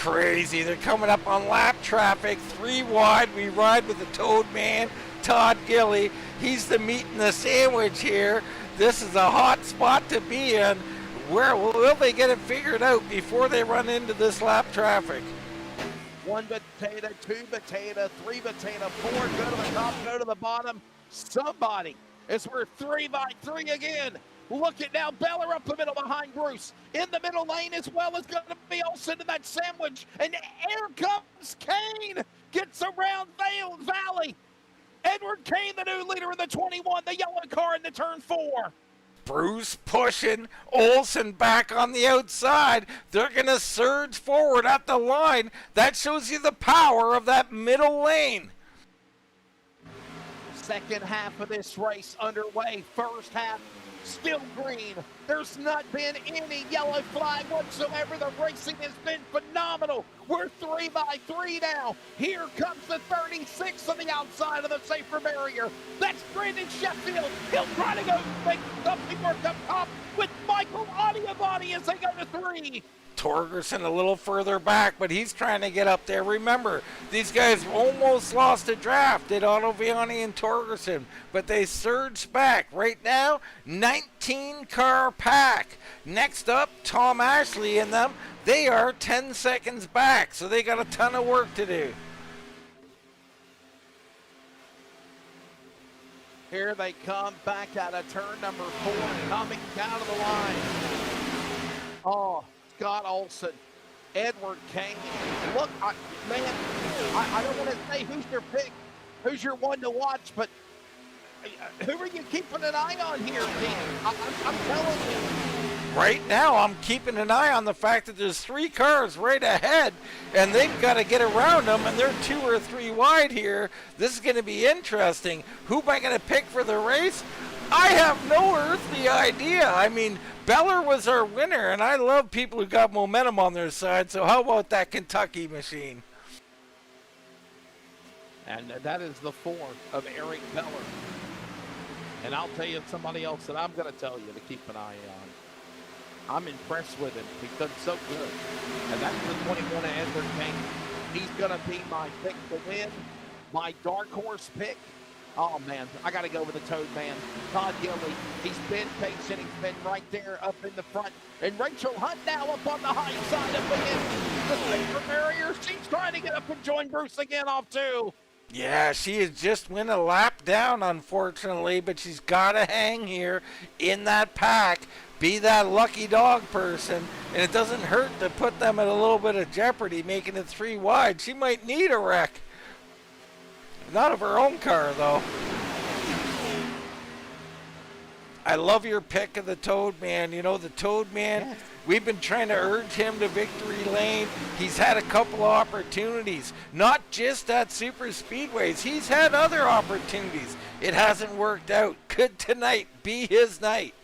crazy. They're coming up on lap traffic, 3 wide. We ride with the Toad Man, Todd Gilly. He's the meat and the sandwich here. This is a hot spot to be in. Where will they get it figured out before they run into this lap traffic? 1 potato, 2 potato, 3 potato, 4 go to the top, go to the bottom. Somebody is worth 3 by 3 again. Look at now, Beller up the middle behind Bruce. In the middle lane as well is going to be Olsen in that sandwich. And here comes Kane. Gets around Valley. Edward Kane, the new leader in the 21, the yellow car in the turn 4. Bruce pushing, Olsen back on the outside. They're going to surge forward at the line. That shows you the power of that middle lane. Second half of this race underway. First half still green. There's not been any yellow flag whatsoever. The racing has been phenomenal. We're 3 by 3 now. Here comes the 36 on the outside of the safer barrier. That's Brandon Sheffield. He'll try to go make something work up top with Michael Audiabody as they go to 3. Torgerson a little further back, but he's trying to get up there. Remember, these guys almost lost a draft at Ottaviani and Torgerson, but they surged back. Right now, 19-car pack. Next up, Tom Ashley and them. They are 10 seconds back, so they got a ton of work to do. Here they come back out of turn number 4, coming down to the line. Oh, Scott Olsen, Edward Kane. Look, I don't want to say who's your pick, who's your one to watch, but who are you keeping an eye on here, Dean? I'm telling you. Right now, I'm keeping an eye on the fact that there's 3 cars right ahead, and they've got to get around them, and they're 2 or 3 wide here. This is going to be interesting. Who am I going to pick for the race? I have no earthly idea. I mean, Beller was our winner, and I love people who got momentum on their side, so how about that Kentucky machine? And that is the 4 of Eric Beller. And I'll tell you somebody else that I'm going to tell you to keep an eye on. I'm impressed with him. He's done so good. And that's the 21 of Edward Kane. He's going to be my pick to win, my dark horse pick. Oh, man, I got to go with the Toad Man, Todd Gilly. He's been patient. He's been right there up in the front. And Rachel Hunt now up on the high side up against the safer barrier. She's trying to get up and join Bruce again off 2. Yeah, she has just went a lap down, unfortunately, but she's got to hang here in that pack, be that lucky dog person, and it doesn't hurt to put them at a little bit of jeopardy, making it 3 wide. She might need a wreck. Not of her own car, though. I love your pick of the Toad Man. You know, the Toad Man, yes. We've been trying to urge him to victory lane. He's had a couple of opportunities, not just at super speedways. He's had other opportunities. It hasn't worked out. Could tonight be his night?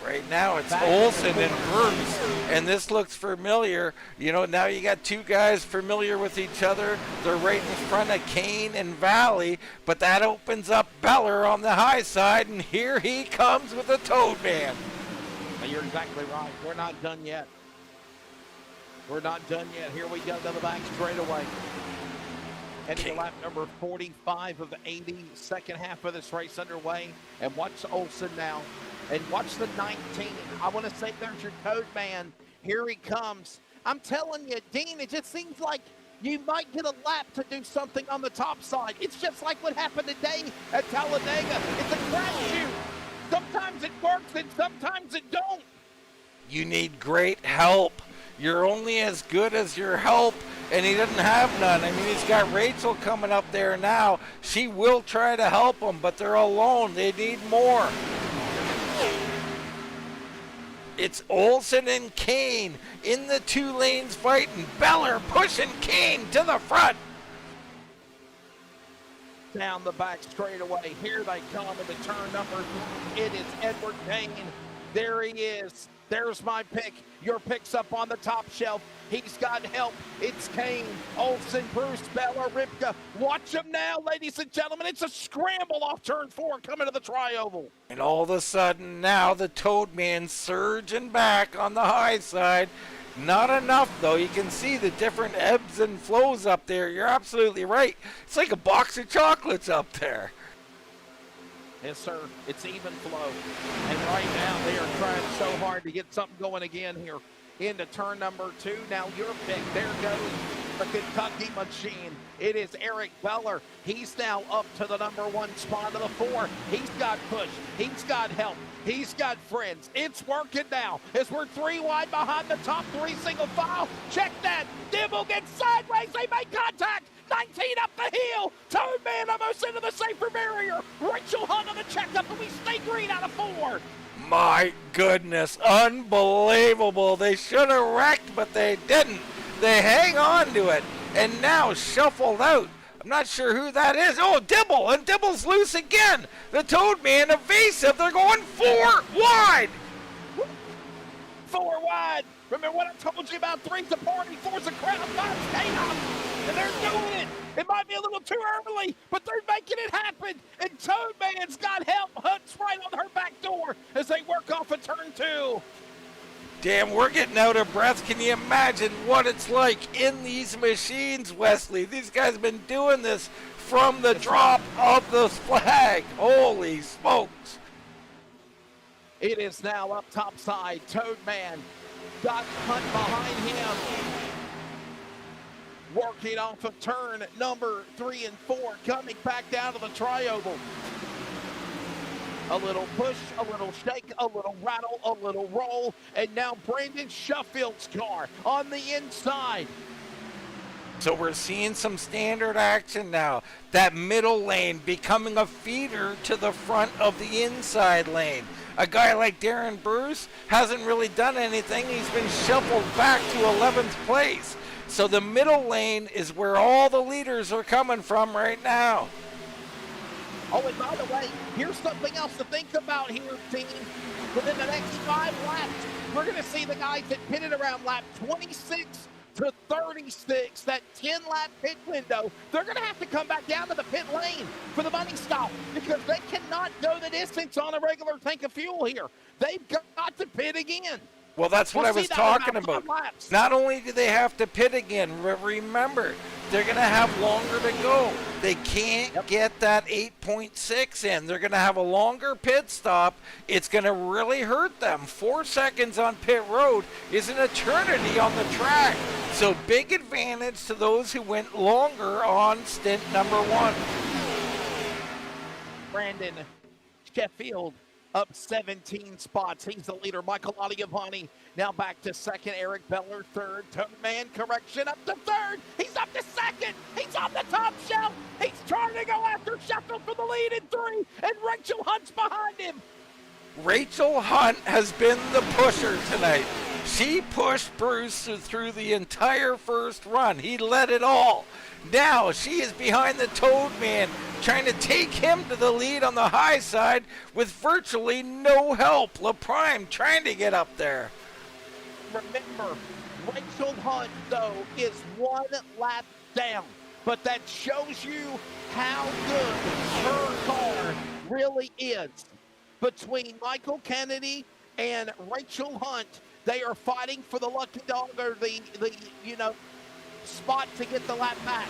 Right now it's Olsen and Bruce, and this looks familiar. You know, now you got 2 guys familiar with each other. They're right in front of Kane and Valley, but that opens up Beller on the high side, and here he comes with the Toad Man. Now you're exactly right. We're not done yet. We're not done yet. Here we go to the back straightaway. Heading to lap number 45 of the 80, second half of this race underway. And watch Olsen now. And watch the 19. I want to say there's your Toad Man. Here he comes. I'm telling you, Dean, it just seems like you might get a lap to do something on the top side. It's just like what happened today at Talladega. It's a crapshoot. Sometimes it works and sometimes it don't. You need great help. You're only as good as your help, and he doesn't have none. I mean, he's got Rachel coming up there now. She will try to help him, but they're alone. They need more. It's Olsen and Kane in the 2 lanes fighting. Beller pushing Kane to the front. Down the back straightaway. Here they come in the turn number. It is Edward Kane. There he is. There's my pick. Your pick's up on the top shelf. He's got help. It's Kane, Olsen, Bruce, Bella, Ripka. Watch him now, ladies and gentlemen. It's a scramble off turn 4 coming to the tri-oval. And all of a sudden now the Toad Man surging back on the high side. Not enough, though. You can see the different ebbs and flows up there. You're absolutely right. It's like a box of chocolates up there. Yes, sir. It's even flow. And right now they are trying so hard to get something going again here into turn number 2. Now your pick. There goes the Kentucky machine. It is Eric Beller. He's now up to the number 1 spot of the 4. He's got push. He's got help. He's got friends. It's working now as we're 3 wide behind the top 3 single file. Check that. Dibble gets sideways. They make contact. 19 up the hill. Toad Man almost into the safer barrier. Rachel Hunt on the checkup, and we stay green out of 4. My goodness, unbelievable. They should have wrecked, but they didn't. They hang on to it, and now shuffled out. I'm not sure who that is. Oh, Dibble, and Dibble's loose again. The Toad Man evasive. They're going 4 wide. 4 wide. Remember what I told you about 3's a party, 4's a crowd, 5's chaos. And they're doing it. It might be a little too early, but they're making it happen. And Toad Man's got help. Hunt's right on her back door as they work off of turn 2. Damn, we're getting out of breath. Can you imagine what it's like in these machines, Wesley? These guys have been doing this from the drop of the flag. Holy smokes. It is now up top side. Toad Man got Hunt behind him. Working off of turn number 3 and 4, coming back down to the tri-oval. A little push, a little shake, a little rattle, a little roll, and now Brandon Sheffield's car on the inside. So we're seeing some standard action now. That middle lane becoming a feeder to the front of the inside lane. A guy like Darren Bruce hasn't really done anything. He's been shuffled back to 11th place. So the middle lane is where all the leaders are coming from right now. Oh, and by the way, here's something else to think about here, team. Within the next 5 laps, we're going to see the guys that pitted around lap 26 to 36, that 10-lap pit window. They're going to have to come back down to the pit lane for the money stop because they cannot go the distance on a regular tank of fuel here. They've got to pit again. Well, that's what I was talking about. Not only do they have to pit again, remember, they're going to have longer to go. They can't get that 8.6 in. They're going to have a longer pit stop. It's going to really hurt them. 4 seconds on pit road is an eternity on the track. So big advantage to those who went longer on stint number 1. Brandon Sheffield up 17 spots. He's the leader. Michael Adiavani now back to 2nd. Eric Beller 3rd. Toad Man correction up to 3rd. He's up to 2nd. He's on the top shelf. He's trying to go after Sheffield for the lead in 3. And Rachel Hunt's behind him. Rachel Hunt has been the pusher tonight. She pushed Bruce through the entire first run. He led it all. Now she is behind the Toad Man, trying to take him to the lead on the high side with virtually no help. LaPrime trying to get up there. Remember, Rachel Hunt, though, is 1 lap down. But that shows you how good her car really is. Between Michael Kennedy and Rachel Hunt, they are fighting for the lucky dog or the spot to get the lap back.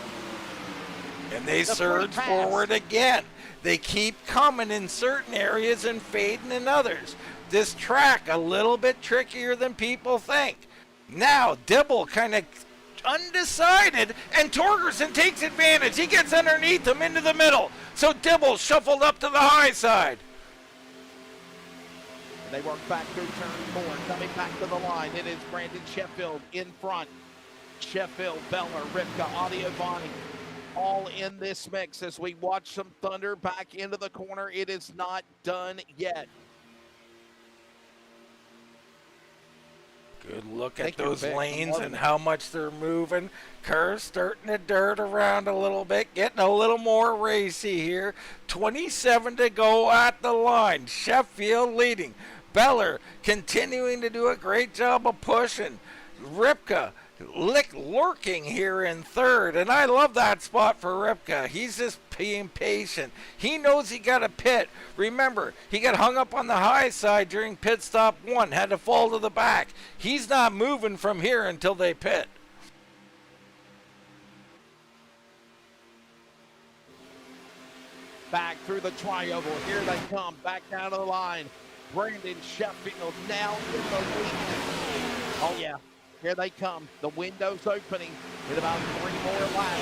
And they surge forward again. They keep coming in certain areas and fading in others. This track a little bit trickier than people think. Now Dibble kind of undecided, and Torgerson takes advantage. He gets underneath him into the middle. So Dibble shuffled up to the high side. They work back through turn 4, coming back to the line. It is Brandon Sheffield in front. Sheffield, Beller, Ripka, Adiavani, all in this mix as we watch some thunder back into the corner. It is not done yet. Good look at those lanes and how much they're moving. Cars starting to dirt around a little bit, getting a little more racy here. 27 to go at the line. Sheffield leading. Beller continuing to do a great job of pushing. Ripka lurking here in third, and I love that spot for Ripka. He's just being patient. He knows he got a pit. Remember, he got hung up on the high side during pit stop 1, had to fall to the back. He's not moving from here until they pit. Back through the tri-oval. Here they come, back down to the line. Brandon Sheffield now in the lead. Oh yeah, here they come. The window's opening in about 3 more laps.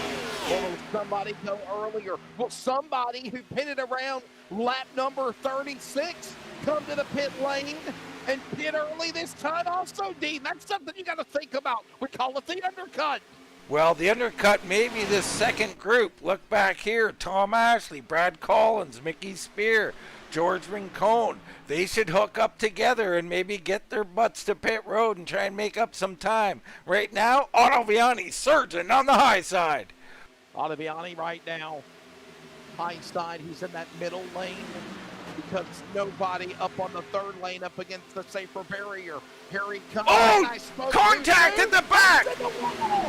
Will somebody go earlier? Will somebody who pitted around lap number 36 come to the pit lane and pit early this time also, Dean? That's something you got to think about. We call it the undercut. Well, the undercut may be this second group. Look back here. Tom Ashley, Brad Collins, Mickey Spear, George Rincon. They should hook up together and maybe get their butts to pit road and try and make up some time. Right now, Ottaviani surging on the high side. Ottaviani right now, high side. He's in that middle lane because nobody up on the third lane up against the safer barrier. Here he comes. Oh, contact at the back.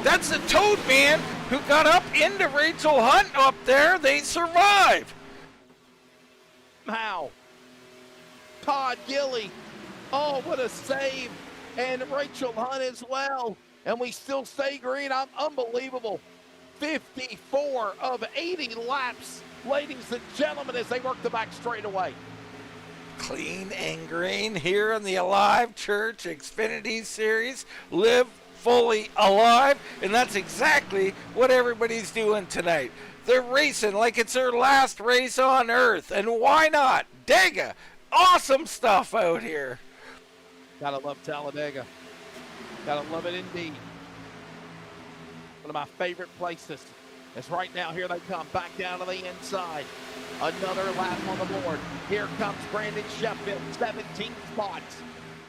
That's the Toad man who got up into Rachel Hunt up there. They survive. How? Todd Gilly. Oh, what a save. And Rachel Hunt as well. And we still stay green. Unbelievable. 54 of 80 laps, ladies and gentlemen, as they work the back straightaway. Clean and green here in the Alive Church Xfinity Series. Live fully alive, and that's exactly what everybody's doing tonight. They're racing like it's their last race on Earth, and why not? Dega, awesome stuff out here. Gotta love Talladega. Gotta love it indeed. One of my favorite places. As right now, here they come, back down to the inside. Another lap on the board. Here comes Brandon Sheffield, 17 spots.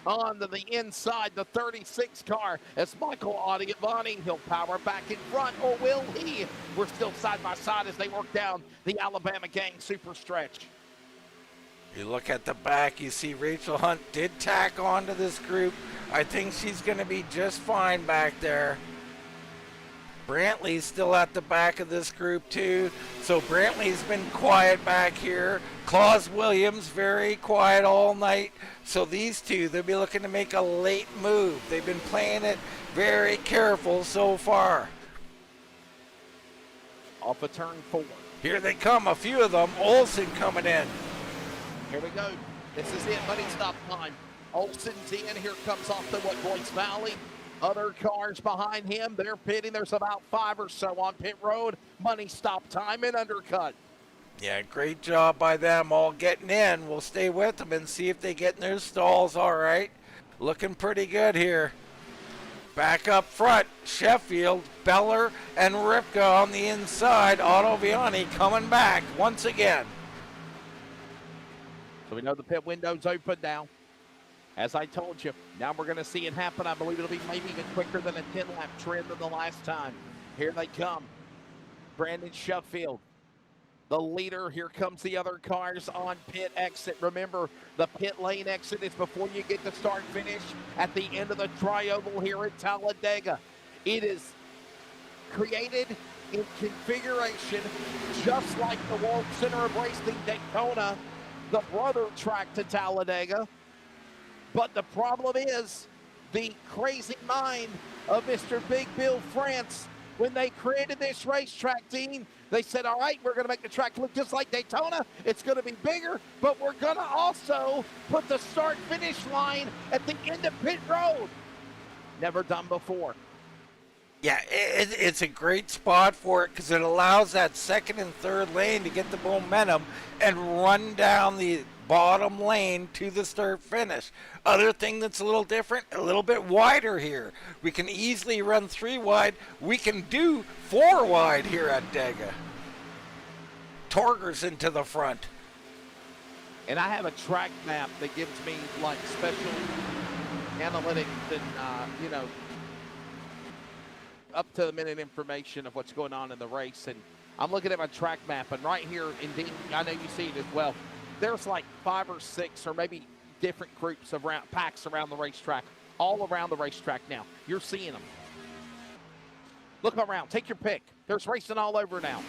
On to the inside, the 36 car, as Michael Ottaviani, he'll power back in front, or will he? We're still side by side as they work down the Alabama Gang Super Stretch. You look at the back, you see Rachel Hunt did tack on to this group. I think she's going to be just fine back there. Brantley's still at the back of this group too, so Brantley's been quiet back here. Claus Williams very quiet all night, so these two, they'll be looking to make a late move. They've been playing it very careful so far. Off of turn 4. Here they come, a few of them. Olsen coming in. Here we go. This is it, money stop time. Olsen's in, here comes off the Boyce Valley. Other cars behind him, they're pitting. There's about 5 or so on pit road. Money stop time and undercut. Yeah, great job by them all getting in. We'll stay with them and see if they get in their stalls all right. Looking pretty good here. Back up front, Sheffield, Beller, and Ripka on the inside. Ottaviani coming back once again. So we know the pit window's open now. As I told you, now we're going to see it happen. I believe it'll be maybe even quicker than a 10-lap trend than the last time. Here they come. Brandon Sheffield, the leader. Here comes the other cars on pit exit. Remember, the pit lane exit is before you get to start finish at the end of the tri-oval here at Talladega. It is created in configuration just like the World Center of Racing Daytona, the brother track to Talladega. But the problem is the crazy mind of Mr. Big Bill France. When they created this racetrack, Dean, they said, all right, we're going to make the track look just like Daytona. It's going to be bigger, but we're going to also put the start-finish line at the end of pit road. Never done before. Yeah, it's a great spot for it because it allows that second and third lane to get the momentum and run down the bottom lane to the start finish. Other thing that's a little different, a little bit wider here. We can easily run 3 wide. We can do 4 wide here at Dega. Torgerson to the front. And I have a track map that gives me like special analytics and, up to the minute information of what's going on in the race. And I'm looking at my track map, and right here, indeed, I know you see it as well. There's like 5 or 6 or maybe different groups of packs around the racetrack, all around the racetrack now. You're seeing them. Look around. Take your pick. There's racing all over now.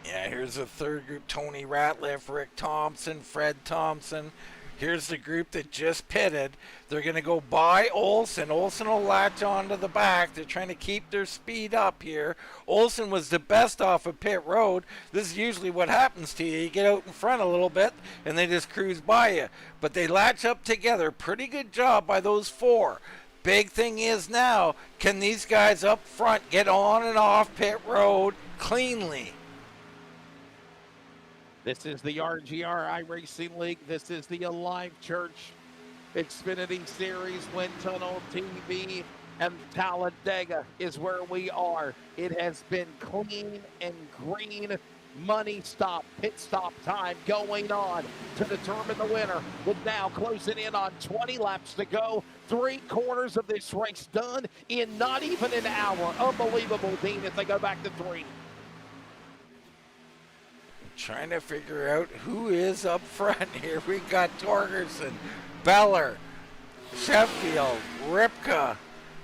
Yeah, here's the third group. Tony Ratliff, Rick Thompson, Fred Thompson. Here's the group that just pitted. They're going to go by Olsen. Olsen will latch onto the back. They're trying to keep their speed up here. Olsen was the best off of pit road. This is usually what happens to you. You get out in front a little bit, and they just cruise by you. But they latch up together. Pretty good job by those four. Big thing is now, can these guys up front get on and off pit road cleanly? This is the RGR iRacing League. This is the Alive Church Xfinity Series, Wind Tunnel TV, and Talladega is where we are. It has been clean and green. Money stop, pit stop time going on to determine the winner. With now closing in on 20 laps to go. 3 quarters of this race done in not even an hour. Unbelievable, Dean, if they go back to 3. Trying to figure out who is up front here. We got Torgerson, Beller, Sheffield, Ripka,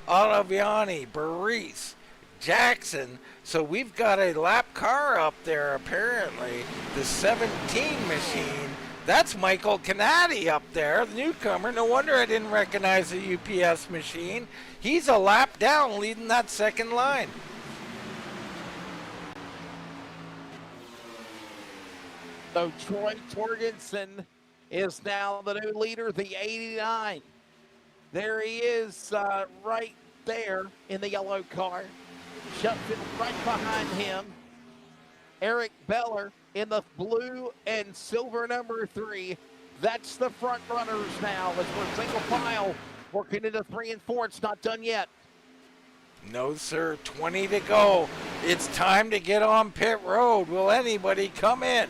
Oliviani, Baris, Jackson. So we've got a lap car up there apparently. The 17 machine. That's Michael Canati up there, the newcomer. No wonder I didn't recognize the UPS machine. He's a lap down leading that second line. So Troy Torgensen is now the new leader, the 89. There he is right there in the yellow car. Sheffield right behind him. Eric Beller in the blue and silver number 3. That's the front runners now as we're single file working into 3 and 4. It's not done yet. No, sir. 20 to go. It's time to get on pit road. Will anybody come in?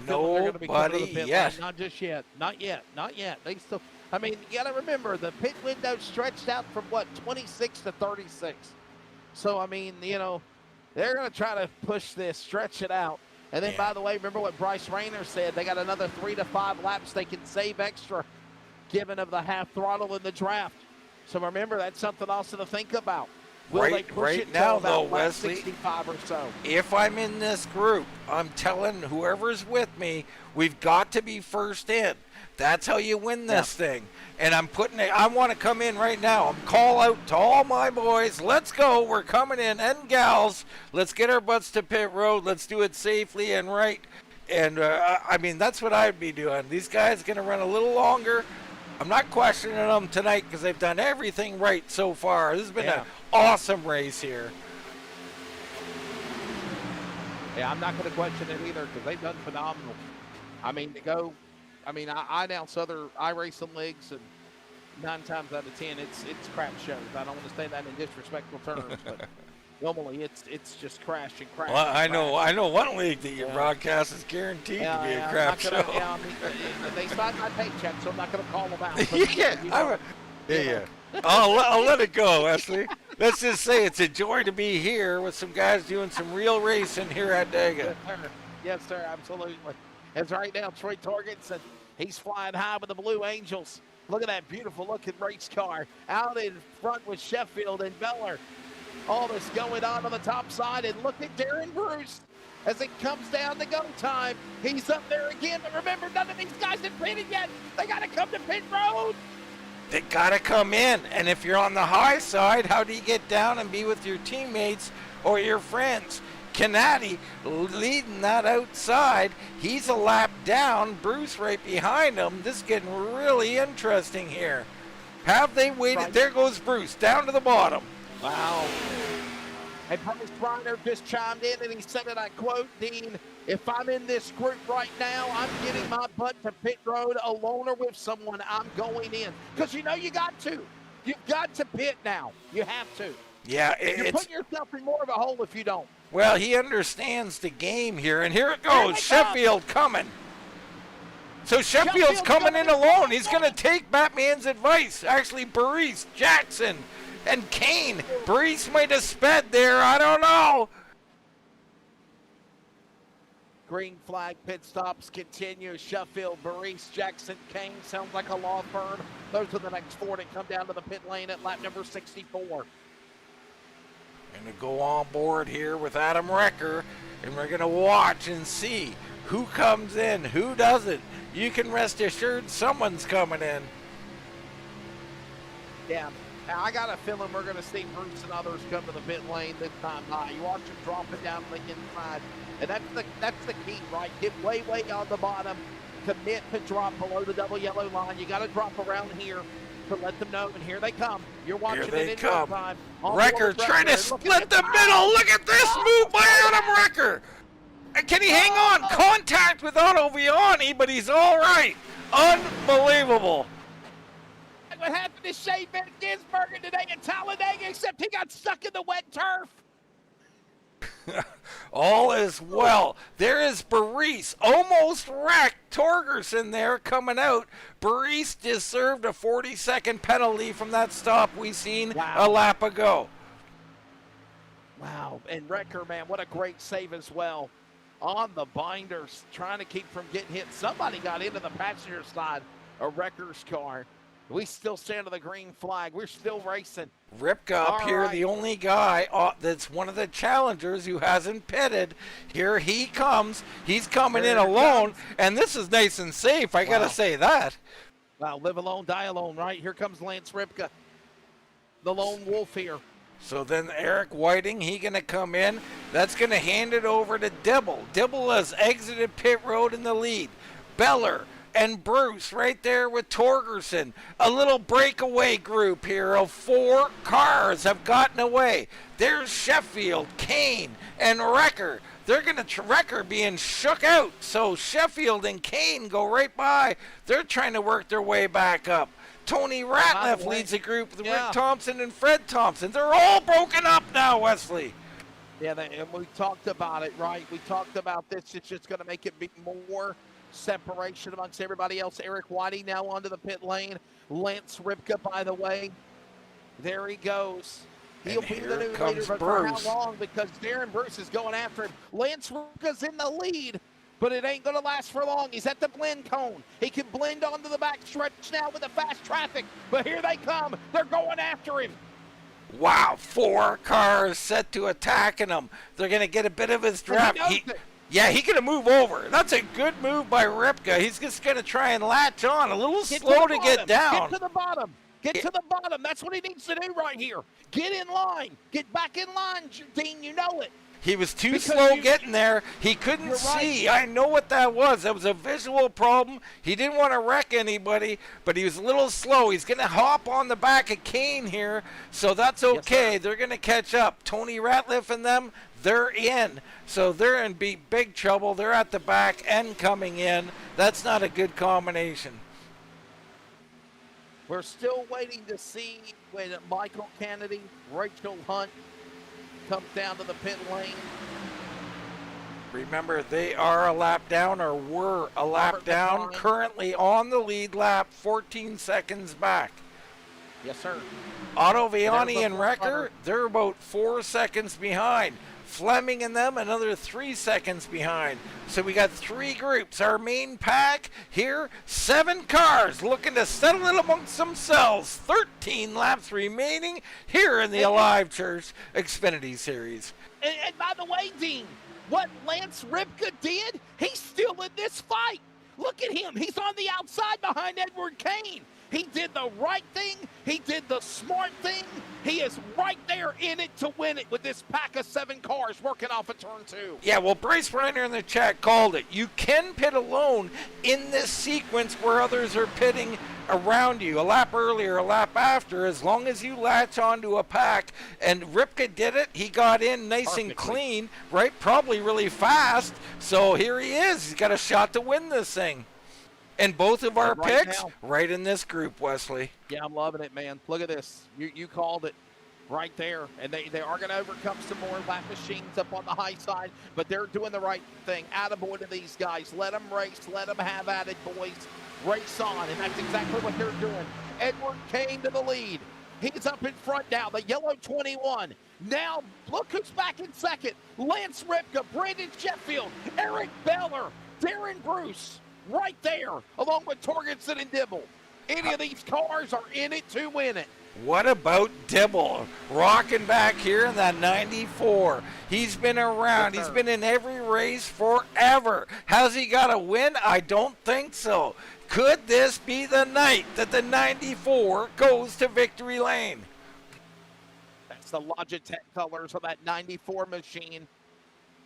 Nobody yet. Not just yet. Not yet. Not yet. They still. I mean, you got to remember the pit window stretched out from what 26 to 36. So I mean, you know, they're going to try to push this, stretch it out. And then, by the way, remember what Bryce Rayner said? They got another 3 to 5 laps they can save extra, given of the half throttle in the draft. So remember, that's something also to think about. Will they push it now, to though, about Wesley, 65 or so? If I'm in this group, I'm telling whoever's with me, we've got to be first in. That's how you win this thing. And I'm putting it, I want to come in right now. I'm call out to all my boys. Let's go. We're coming in. And gals, let's get our butts to pit road. Let's do it safely and right. And, I mean, that's what I'd be doing. These guys going to run a little longer. I'm not questioning them tonight because they've done everything right so far. This has been an awesome race here. Yeah, I'm not going to question it either because they've done phenomenal. I mean, I announce other iRacing leagues, and 9 times out of 10, it's crap shows. I don't want to say that in disrespectful terms, but normally it's just crash and crash. Well, I know one league that your broadcast is guaranteed to be a crap show. I mean, they signed my paycheck, so I'm not going to call them out. I'll let it go, Wesley. Let's just say it's a joy to be here with some guys doing some real racing here at Dega. Yes, sir, absolutely. As right now, Troy Torgensen, he's flying high with the Blue Angels. Look at that beautiful looking race car. Out in front with Sheffield and Beller. All this going on the top side. And look at Darren Bruce as it comes down to go time. He's up there again. But remember, none of these guys have pitted yet. They got to come to pit road. They got to come in. And if you're on the high side, how do you get down and be with your teammates or your friends? Canati leading that outside. He's a lap down. Bruce right behind him. This is getting really interesting here. Have they waited? Right. There goes Bruce down to the bottom. Wow. And Bruce Reiner just chimed in and he said, and I quote, Dean, if I'm in this group right now, I'm getting my butt to pit road alone or with someone. I'm going in. Because you know you got to. You've got to pit now. You have to. Yeah. You're putting yourself in more of a hole if you don't. Well, he understands the game here, and here it goes. Sheffield coming. So Sheffield's coming in alone. He's going to take Batman's advice. Actually, Baris, Jackson, and Kane. Baris might have sped there. I don't know. Green flag pit stops continue. Sheffield, Maurice, Jackson, Kane. Sounds like a law firm. Those are the next four that come down to the pit lane at lap number 64. Going to go on board here with Adam Recker, and we're going to watch and see who comes in, who doesn't. You can rest assured someone's coming in. Yeah, I got a feeling we're going to see Bruce and others come to the pit lane this time. You watch them drop it down the inside, and that's the key, right? Get way on the bottom. Commit to drop below the double yellow line. You got to drop around here to let them know, and here they come. You're watching it in real time. Recker trying to split the middle. Look at this move by Adam Recker. Can he hang on? Contact with Otto Viani, but he's all right. Unbelievable. What happened to Shane Van Gisbergen today in Talladega, except he got stuck in the wet turf. All is well. There is Baris, almost wrecked. Torgerson there coming out. Baris just served a 40-second penalty from that stop we seen a lap ago. Wow, and Recker, man, what a great save as well. On the binders, trying to keep from getting hit. Somebody got into the passenger side of Recker's car. We still stand on the green flag. We're still racing. Ripka up here, the only guy that's one of the challengers who hasn't pitted. Here he comes. He's coming in alone, and this is nice and safe. I got to say that. Wow, live alone, die alone, right? Here comes Lance Ripka, the lone wolf here. So then Eric Whiting, he going to come in. That's going to hand it over to Dibble. Dibble has exited pit road in the lead. Beller and Bruce right there with Torgerson. A little breakaway group here of 4 cars have gotten away. There's Sheffield, Kane, and Recker. They're going to Recker being shook out. So Sheffield and Kane go right by. They're trying to work their way back up. Tony Ratliff leads the group with Rick Thompson and Fred Thompson. They're all broken up now, Wesley. Yeah, and we talked about it, right? We talked about this. It's just going to make it be more separation amongst everybody else. Eric Whiting now onto the pit lane. Lance Ripka, by the way. There he goes. He'll be the new leader, but for how long? Because Darren Bruce is going after him. Lance Ripka's in the lead, but it ain't going to last for long. He's at the blend cone. He can blend onto the back stretch now with the fast traffic, but here they come. They're going after him. Wow, 4 cars set to attacking him. They're going to get a bit of his draft. Yeah, he's going to move over. That's a good move by Ripka. He's just going to try and latch on. A little slow to get down. Get to the bottom. Get to the bottom. That's what he needs to do right here. Get in line. Get back in line, Dean. You know it. He was too slow getting there. He couldn't see. I know what that was. That was a visual problem. He didn't want to wreck anybody, but he was a little slow. He's going to hop on the back of Kane here, so that's okay. They're going to catch up. Tony Ratliff and them, they're in. So they're in big trouble. They're at the back and coming in. That's not a good combination. We're still waiting to see when Michael Kennedy, Rachel Hunt comes down to the pit lane. Remember, they are a lap down, or were a lap down. Currently on the lead lap, 14 seconds back. Yes, sir. Otto Viani and Recker, they're about 4 seconds behind. Fleming and them another 3 seconds behind. So we got 3 groups. Our main pack here, 7 cars looking to settle it amongst themselves. 13 laps remaining here in the Alive Church Xfinity Series. And by the way, Dean, what Lance Ripka did, he's still in this fight. Look at him. He's on the outside behind Edward Kane. He did the right thing. He did the smart thing. He is right there in it to win it with this pack of 7 cars working off of turn 2. Yeah, well, Bryce Reiner in the chat called it. You can pit alone in this sequence where others are pitting around you. A lap earlier, a lap after, as long as you latch onto a pack. And Ripka did it. He got in nice and clean, right? Probably really fast. So here he is. He's got a shot to win this thing. And both of our picks right in this group, Wesley. Yeah, I'm loving it, man. Look at this. You called it right there. And they are going to overcome some more lap machines up on the high side, but they're doing the right thing. Attaboy to these guys. Let them race. Let them have at it, boys. Race on, and that's exactly what they're doing. Edward Kane to the lead. He's up in front now, the yellow 21. Now, look who's back in second. Lance Ripka, Brandon Sheffield, Eric Beller, Darren Bruce, right there, along with Torgensen and Dibble. Any of these cars are in it to win it. What about Dibble? Rocking back here in that 94. He's been around. He's been in every race forever. Has he got a win? I don't think so. Could this be the night that the 94 goes to victory lane? That's the Logitech colors of that 94 machine.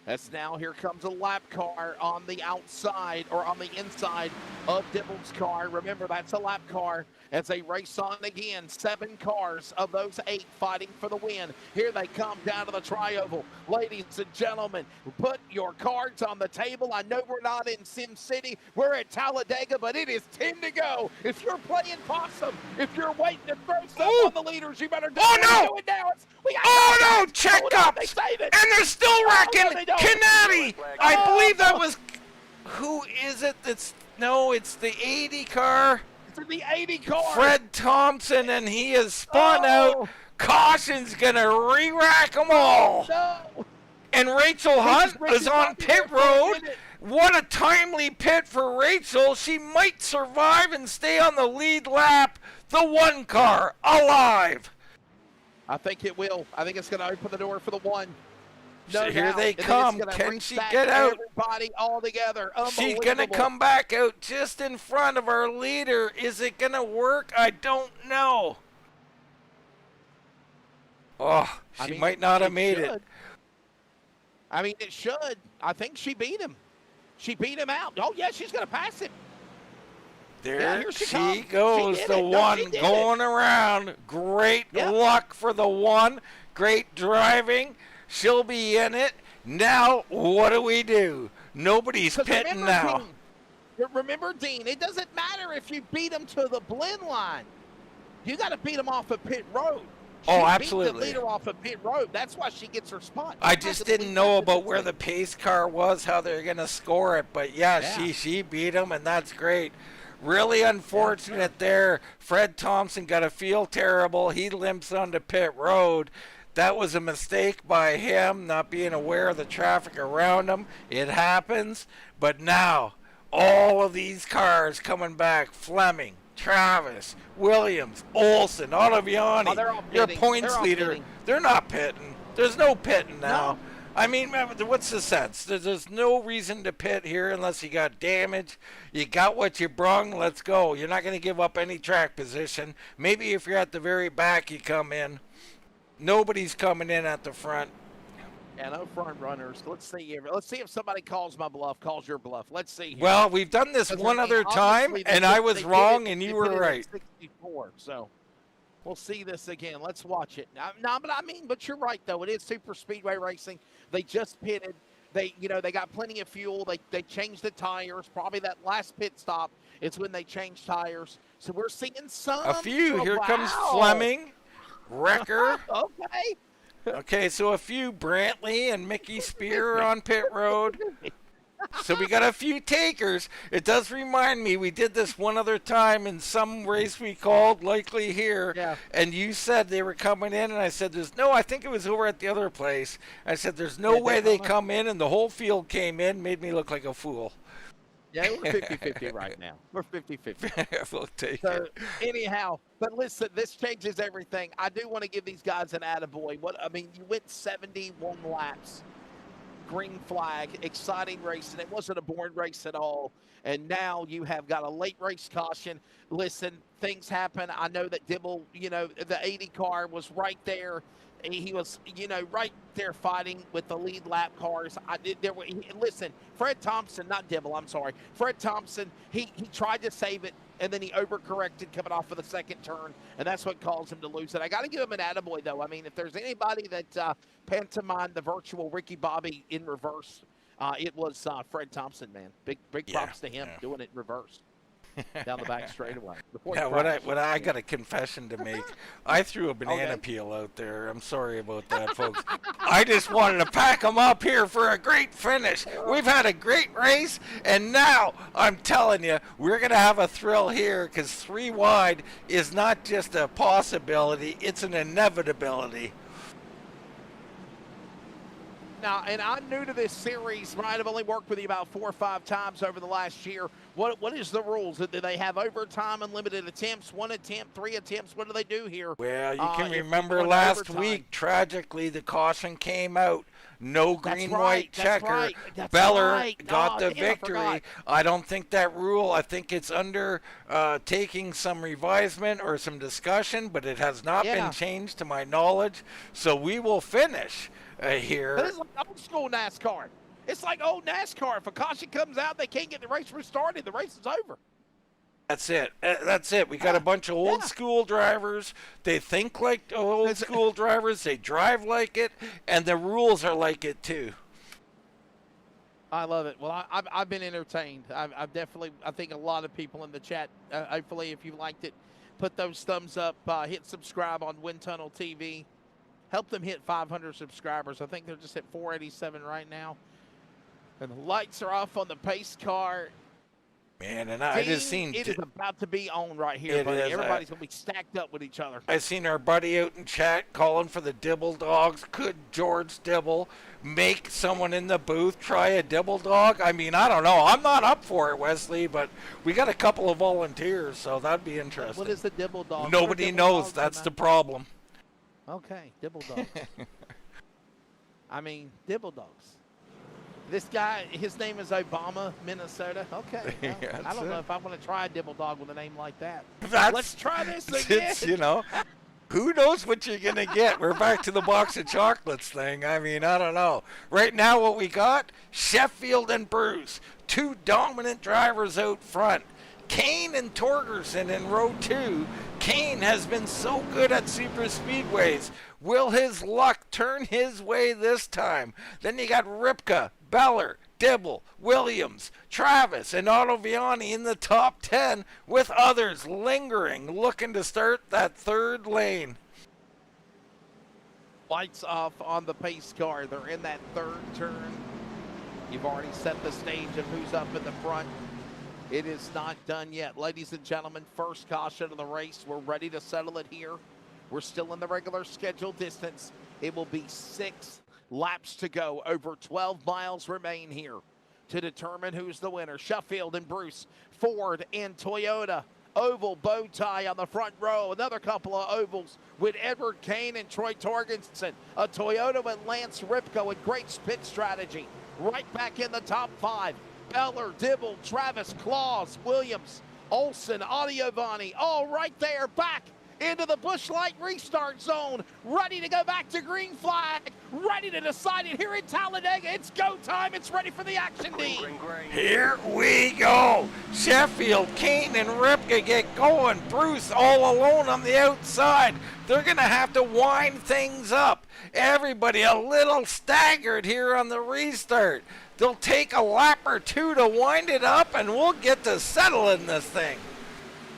As now here comes a lap car on the outside or on the inside of Dibble's car. Remember, that's a lap car as they race on again. 7 cars of those 8 fighting for the win. Here they come down to the tri-oval. Ladies and gentlemen, put your cards on the table. I know we're not in Sim City. We're at Talladega, but it is 10 to go. If you're playing possum, if you're waiting to throw stuff on the leaders, you better do it now. Check ups! And they're still wrecking! Canati! I believe that was... Who is it that's... No, it's the 80 car. It's in the 80 car. Fred Thompson, and he has spun out. Caution's gonna re-rack them all. No. And Rachel Hunt is on pit road. What a timely pit for Rachel. She might survive and stay on the lead lap. The 1 car, Alive. I think it will. I think it's going to open the door for the 1. No Here doubt. They come. Can she get out? Everybody all together. She's going to come back out just in front of our leader. Is it going to work? I don't know. Oh, she might not have made it. I mean, it should. I think she beat him. She beat him out. Oh, yeah, she's going to pass him. There she goes, the 1 going around. Great luck for the 1. Great driving. She'll be in it. Now, what do? Nobody's pitting now. Remember, Dean, it doesn't matter if you beat them to the blend line. You got to beat them off of pit road. Absolutely. Beat the leader off of pit road. That's why she gets her spot. I just didn't know about where the pace car was, how they're going to score it. But, she beat him, and that's great. Really unfortunate there. Fred Thompson got to feel terrible. He limps onto pit road. That was a mistake by him, not being aware of the traffic around him. It happens. But now, all of these cars coming back. Fleming, Travis, Williams, Olsen, Ottaviani, your points leader. Pitting. They're not pitting. There's no pitting now. No. I mean, what's the sense? There's no reason to pit here unless you got damage. You got what you brung, let's go. You're not going to give up any track position. Maybe if you're at the very back, you come in. Nobody's coming in at the front. Yeah, no front runners. Let's see if somebody calls my bluff, calls your bluff. Let's see here. Well, we've done this one other time, and I was wrong, and you were right. 64, so... We'll see this again. Let's watch it. But you're right, though. It is super speedway racing. They just pitted. They got plenty of fuel. They changed the tires. Probably that last pit stop is when they changed tires. So we're seeing a few. Here comes Fleming, Wrecker. Okay, so a few. Brantley and Mickey Spear on pit road. So we got a few takers. It does remind me, we did this one other time in some race we called, likely here. Yeah. And you said they were coming in, and I said, I think it was over at the other place. I said, there's no way they come in, and the whole field came in, made me look like a fool. Yeah, we're 50-50 right now. We're 50-50. We'll take it. Anyhow, but listen, this changes everything. I do want to give these guys an attaboy. You went 71 laps. Green flag, exciting racing. It wasn't a boring race at all. And now you have got a late race caution. Listen, things happen. I know that Dibble, the 80 car was right there. He was, right there fighting with the lead lap cars. Listen, Fred Thompson, not Dibble, I'm sorry. Fred Thompson, he tried to save it, and then he overcorrected coming off of the second turn, and that's what caused him to lose it. I got to give him an attaboy, though. I mean, if there's anybody that pantomimed the virtual Ricky Bobby in reverse, it was Fred Thompson, man. Big props to him doing it in reverse. down the back straightaway. Yeah, what I got a confession to make. I threw a banana Okay. peel out there. I'm sorry about that, folks. I just wanted to pack them up here for a great finish. We've had a great race, and now I'm telling you, we're going to have a thrill here because 3 wide is not just a possibility, it's an inevitability. Now, and I'm new to this series, right? I've only worked with you about 4 or 5 times over the last year. What is the rules? Do they have overtime, unlimited attempts, 1 attempt, 3 attempts? What do they do here? Well, you can if remember you're going last overtime? week, tragically, the caution came out. No green, white That's checker. right. That's Beller right. got the Damn, I victory. forgot. I don't think that rule, I think it's under taking some revisement or some discussion, but it has not been changed to my knowledge. So we will finish here. But it's like old school NASCAR. It's like old NASCAR. If a caution comes out, they can't get the race restarted. The race is over. That's it. That's it. We got a bunch of old school drivers. They think like old school drivers. They drive like it, and the rules are like it too. I love it. Well, I've been entertained. I've definitely, I think a lot of people in the chat, hopefully if you liked it, put those thumbs up, hit subscribe on Wind Tunnel TV. Help them hit 500 subscribers. I think they're just at 487 right now. And the lights are off on the pace car. Man, and I just seen it is about to be on right here, buddy. Everybody's gonna be stacked up with each other. I seen our buddy out in chat calling for the Dibble Dogs. Could George Dibble make someone in the booth try a Dibble Dog? I mean, I don't know. I'm not up for it, Wesley, but we got a couple of volunteers, so that'd be interesting. What is the Dibble Dog? Nobody knows. That's the problem. Okay, Dibble Dogs. I mean, Dibble Dogs. This guy, his name is Obama, Minnesota. Okay. Well, Yeah, I don't know if I want to try a Dibble Dog with a name like that. Let's Let's try this again. You know, who knows what you're going to get? We're back to the box of chocolates thing. I mean, I don't know. Right now what we got, Sheffield and Bruce, 2 dominant drivers out front. Kane and Torgerson in row 2. Kane has been so good at super speedways. Will his luck turn his way this time? Then you got Ripka, Beller, Dibble, Williams, Travis, and Ottaviani in the top 10 with others lingering, looking to start that 3rd lane. Lights off on the pace car. They're in that 3rd turn. You've already set the stage of who's up in the front. It is not done yet. Ladies and gentlemen, first caution of the race. We're ready to settle it here. We're still in the regular scheduled distance. It will be 6 laps to go. Over 12 miles remain here to determine who's the winner. Sheffield and Bruce, Ford and Toyota. Oval bow tie on the front row. Another couple of ovals with Edward Kane and Troy Torgensen. A Toyota with Lance Ripka with great pit strategy. Right back in the top 5. Beller, Dibble, Travis, Claus, Williams, Olson, Ottaviani, all right there, back into the Busch Light restart zone, ready to go back to green flag, ready to decide it here in Talladega. It's go time. It's ready for the action, Dean. Here we go. Sheffield, Kane, and Ripka get going. Bruce all alone on the outside. They're going to have to wind things up. Everybody a little staggered here on the restart. They'll take a lap or 2 to wind it up, and we'll get to settle in this thing.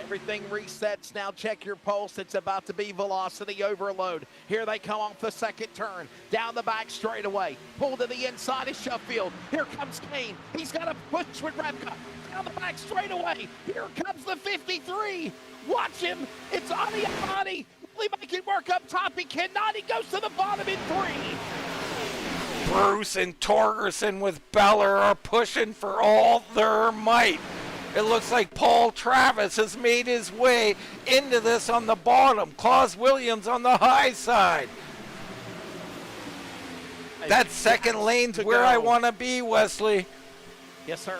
Everything resets. Now check your pulse. It's about to be velocity overload. Here they come off the 2nd turn. Down the back straightaway. Pull to the inside of Sheffield. Here comes Kane. He's got a push with Repka. Down the back straightaway. Here comes the 53. Watch him. It's Ottaviani. Really making work up top. He cannot. He goes to the bottom in 3. Bruce and Torgerson with Beller are pushing for all their might. It looks like Paul Travis has made his way into this on the bottom. Claus Williams on the high side. That 2nd lane's where I want to be, Wesley. Yes, sir.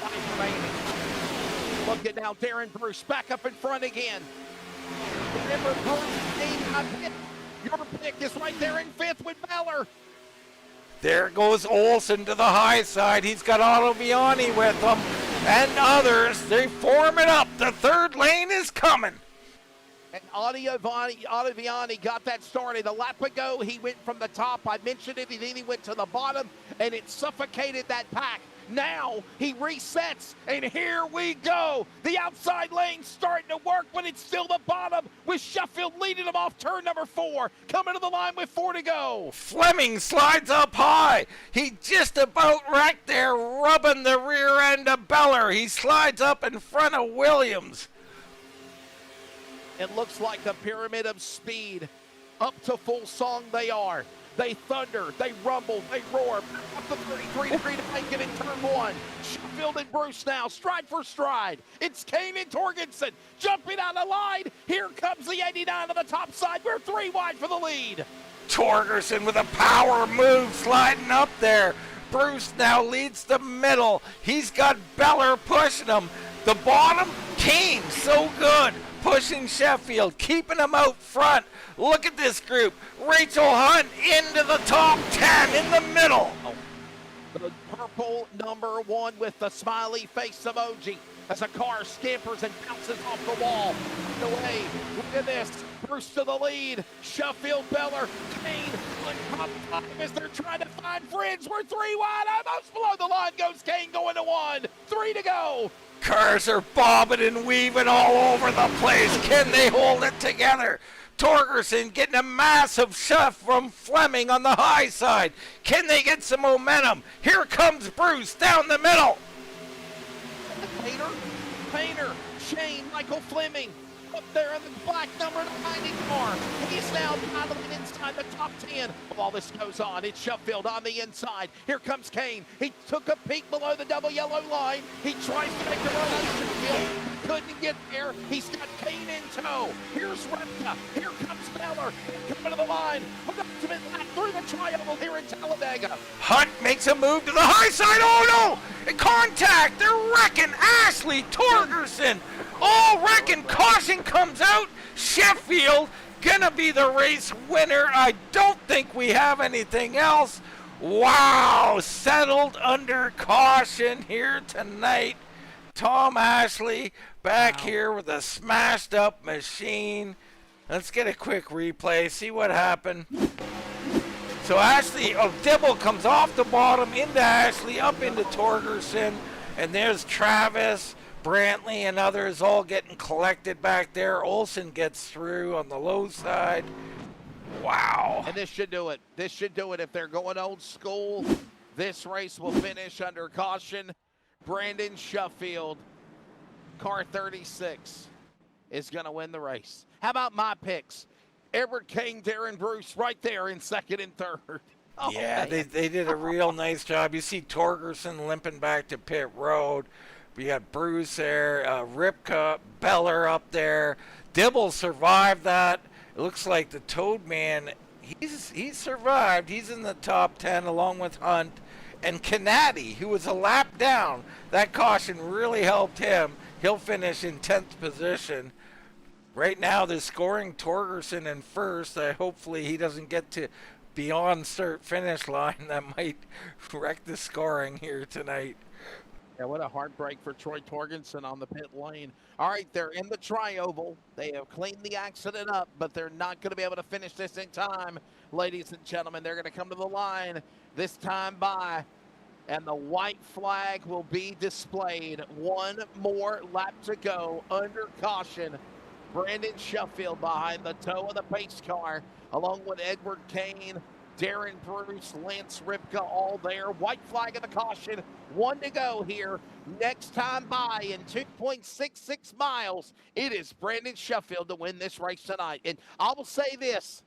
5 remaining. Look at now, Darren Bruce back up in front again. Remember, Bruce, your pick is right there in 5th with Beller. There goes Olson to the high side. He's got Ottaviani with him and others. They form it up. The 3rd lane is coming. And Ottaviani got that started. A lap ago, he went from the top. I mentioned it. Then he went to the bottom, and it suffocated that pack. Now he resets, and here we go. The outside lane starting to work, but it's still the bottom with Sheffield leading them off turn number 4. Coming to the line with 4 to go. Fleming slides up high. He just about right there, rubbing the rear end of Beller. He slides up in front of Williams. It looks like a pyramid of speed. Up to full song they are. They thunder, they rumble, they roar. Up the 33-degree to make it in turn 1. Sheffield and Bruce now, stride for stride. It's Kane and Torgensen jumping out of line. Here comes the 89 on the top side. We're 3 wide for the lead. Torgerson with a power move sliding up there. Bruce now leads the middle. He's got Beller pushing him. The bottom, Kane, so good. Pushing Sheffield, keeping him out front. Look at this group. Rachel Hunt into the top 10 in the middle. The purple number 1 with the smiley face emoji as a car scampers and bounces off the wall. Away. Look at this. Bruce to the lead. Sheffield, Beller, Kane on top 5 as they're trying to find friends. We're 3 wide. Almost below the line goes Kane going to 1. 3 to go. Cars are bobbing and weaving all over the place. Can they hold it together? Torgerson getting a massive shove from Fleming on the high side. Can they get some momentum? Here comes Bruce down the middle. Painter, Shane, Michael Fleming. Up there in the black number 90 car. He's now battling inside the top 10. While this goes on, it's Sheffield on the inside. Here comes Kane. He took a peek below the double yellow line. He tries to make a run on Sheffield. Couldn't get there. He's got Kane in tow. Here's Repka. Here comes Beller. Coming to the line. An ultimate lap through the triangle here in Talladega. Hunt makes a move to the high side. Oh no! Contact! They're wrecking Ashley Torgerson. Oh, wrecking. Caution comes out. Sheffield gonna be the race winner. I don't think we have anything else. Wow, settled under caution here tonight. Tom Ashley back here with a smashed up machine. Let's get a quick replay, see what happened. So Ashley, Dibble comes off the bottom into Ashley, up into Torgerson, and there's Travis, Brantley, and others all getting collected back there. Olsen gets through on the low side. Wow. And this should do it. This should do it if they're going old school. This race will finish under caution. Brandon Sheffield, car 36, is going to win the race. How about my picks? Edward Kane, Darren Bruce right there in second and third. Oh, yeah, they did a real nice job. You see Torgerson limping back to pit road. We got Bruce there, Ripka, Beller up there. Dibble survived that. It looks like the Toad Man, he's survived. He's in the top 10 along with Hunt. And Canati, who was a lap down, that caution really helped him. He'll finish in 10th position. Right now, they're scoring Torgerson in first. Hopefully he doesn't get to beyond start finish line. That might wreck the scoring here tonight. Yeah, what a heartbreak for Troy Torgensen on the pit lane. All right, they're in the tri-oval. They have cleaned the accident up, but they're not going to be able to finish this in time. Ladies and gentlemen, they're going to come to the line this time by, and the white flag will be displayed. One more lap to go under caution. Brandon Sheffield behind the toe of the pace car, along with Edward Kane, Darren Bruce, Lance Ripka, all there. White flag of the caution. 1 to go here. Next time by in 2.66 miles, it is Brandon Sheffield to win this race tonight. And I will say this,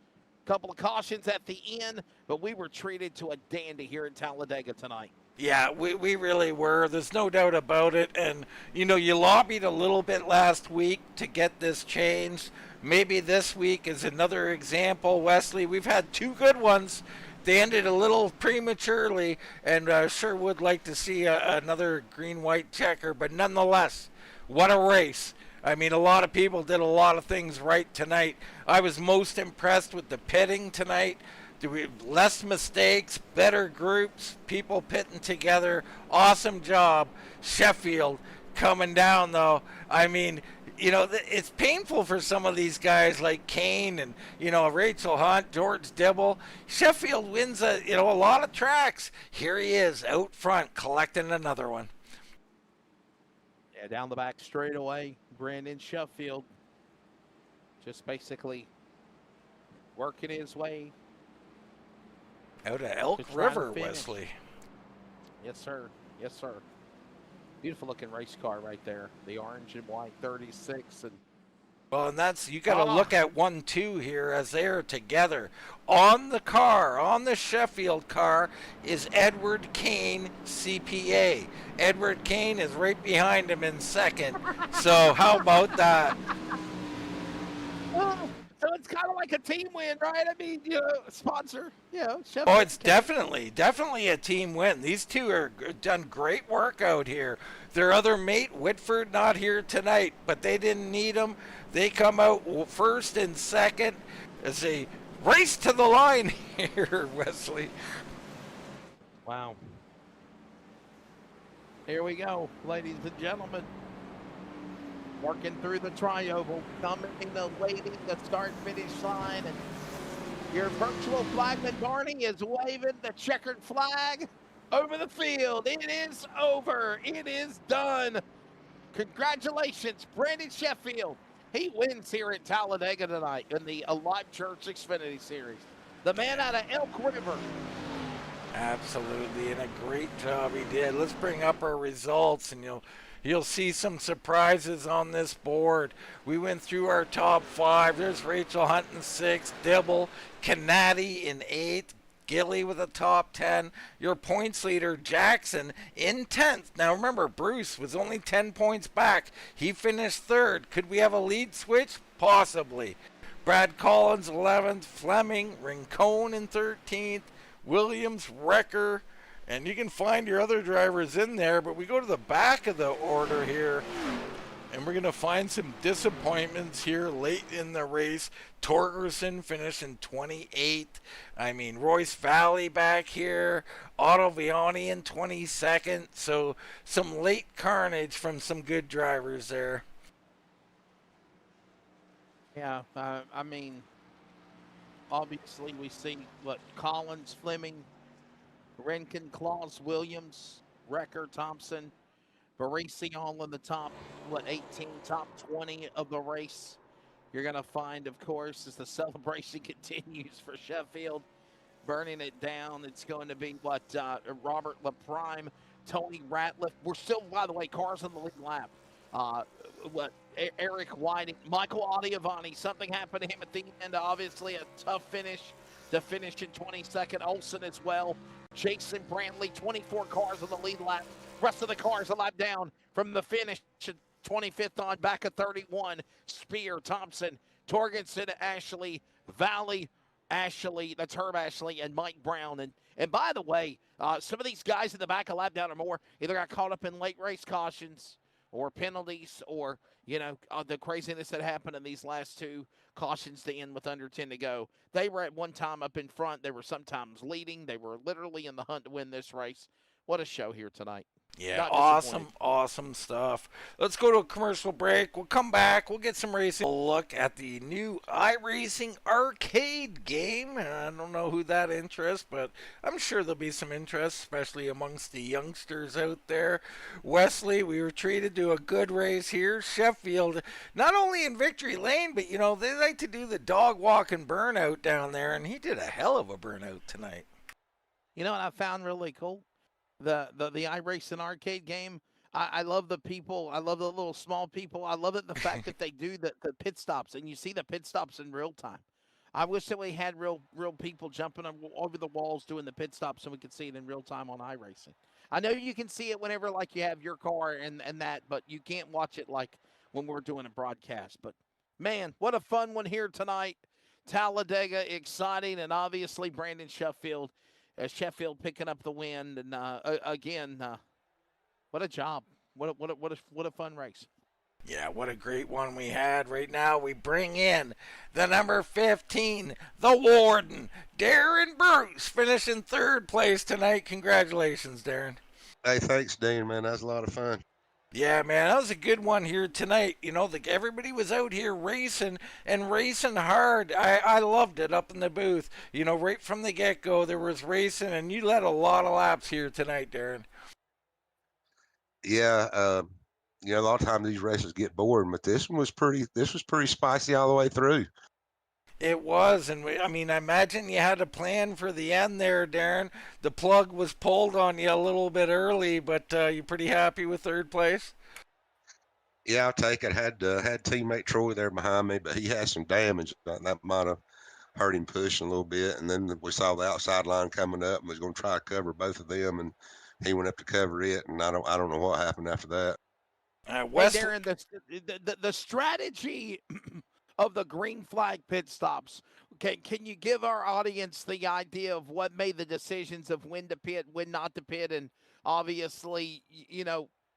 a couple of cautions at the end, but we were treated to a dandy here in Talladega tonight. Yeah, we really were. There's no doubt about it. And, you know, you lobbied a little bit last week to get this changed. Maybe this week is another example, Wesley. We've had 2 good ones. They ended a little prematurely, and sure would like to see another green-white checker. But nonetheless, what a race. I mean, a lot of people did a lot of things right tonight. I was most impressed with the pitting tonight. Less mistakes, better groups, people pitting together. Awesome job. Sheffield coming down, though. I mean, it's painful for some of these guys like Kane and, Rachel Hunt, George Dibble. Sheffield wins a lot of tracks. Here he is out front collecting another one. Yeah, down the back straightaway, Brandon Sheffield just basically working his way out of Elk River, Wesley. Yes, sir. Yes, sir. Beautiful looking race car right there. The orange and white 36. And you got to look at 1-2 here as they are together. On the Sheffield car is Edward Kane, CPA. Edward Kane is right behind him in second. So how about that? So it's kind of like a team win, right? I mean, sponsor, Sheffield. Oh, it's definitely a team win. These two are done great work out here. Their other mate, Whitford, not here tonight, but they didn't need him. They come out first and second as they race to the line here, Wesley. Wow. Here we go, ladies and gentlemen. Working through the tri-oval, coming, awaiting the start-finish line, and your virtual flagman Barney is waving the checkered flag over the field. It is over. It is done. Congratulations, Brandon Sheffield. He wins here at Talladega tonight in the Alive Church Xfinity Series. The man out of Elk River. Absolutely, and a great job he did. Let's bring up our results, and You'll see some surprises on this board. We went through our top 5. There's Rachel Hunt in 6th, Dibble, Canady in 8th, Gilly with a top 10. Your points leader, Jackson, in 10th. Now remember, Bruce was only 10 points back. He finished 3rd. Could we have a lead switch? Possibly. Brad Collins, 11th, Fleming, Rincon in 13th, Williams, Wrecker, and you can find your other drivers in there, but we go to the back of the order here, and we're going to find some disappointments here late in the race. Torgerson finishing 28th. I mean, Royce Valley back here. Otto Viani in 22nd. So some late carnage from some good drivers there. Yeah, I mean, obviously we see Collins, Fleming, Renkin, Claus, Williams, Wrecker, Thompson, Barisi all in the top, 18, top 20 of the race. You're going to find, of course, as the celebration continues for Sheffield, burning it down. It's going to be Robert LaPrime, Tony Ratliff. We're still, by the way, cars on the lead lap. Eric Whiting, Michael Adiavani. Something happened to him at the end. Obviously, a tough finish to finish in 22nd. Olsen as well. Jason Brantley, 24 cars on the lead lap. Rest of the cars a lap down from the finish. 25th on, back at 31. Spear, Thompson, Torgensen, Ashley, Valley, Ashley, that's Herb Ashley, and Mike Brown. And by the way, some of these guys in the back a lap down or more either got caught up in late race cautions or penalties or, the craziness that happened in these last 2 cautions to end with under 10 to go. They were at one time up in front. They were sometimes leading. They were literally in the hunt to win this race. What a show here tonight. Yeah, awesome stuff. Let's go to a commercial break. We'll come back. We'll get some racing. We'll look at the new iRacing arcade game. I don't know who that interests, but I'm sure there'll be some interest, especially amongst the youngsters out there. Wesley, we were treated to a good race here. Sheffield, not only in Victory Lane, but, they like to do the dog walking burnout down there, and he did a hell of a burnout tonight. You know what I found really cool? The iRacing arcade game. I love the people. I love the little small people. I love the fact that they do the pit stops, and you see the pit stops in real time. I wish that we had real people jumping over the walls doing the pit stops so we could see it in real time on iRacing. I know you can see it whenever you have your car and that, but you can't watch it when we're doing a broadcast. But man, what a fun one here tonight. Talladega, exciting, and obviously Brandon Sheffield. Sheffield picking up the win, and again, what a job! What a fun race! Yeah, what a great one we had. Right now, we bring in the number 15, the Warden, Darren Bruce, finishing 3rd place tonight. Congratulations, Darren. Hey, thanks, Dean. Man, that was a lot of fun. Yeah, man, that was a good one here tonight. Everybody was out here racing and racing hard. I loved it up in the booth. Right from the get go, there was racing, and you led a lot of laps here tonight, Darren. Yeah, a lot of times these races get boring, but this was pretty spicy all the way through. It was, and I imagine you had a plan for the end there, Darren. The plug was pulled on you a little bit early, but you pretty happy with third place? Yeah, I'll take it. Had teammate Troy there behind me, but he had some damage that might have hurt him pushing a little bit. And then we saw the outside line coming up and was going to try to cover both of them, and he went up to cover it, and I don't know what happened after that. Hey, West. Darren, the strategy of the green flag pit stops. Can you give our audience the idea of what made the decisions of when to pit, when not to pit, and obviously,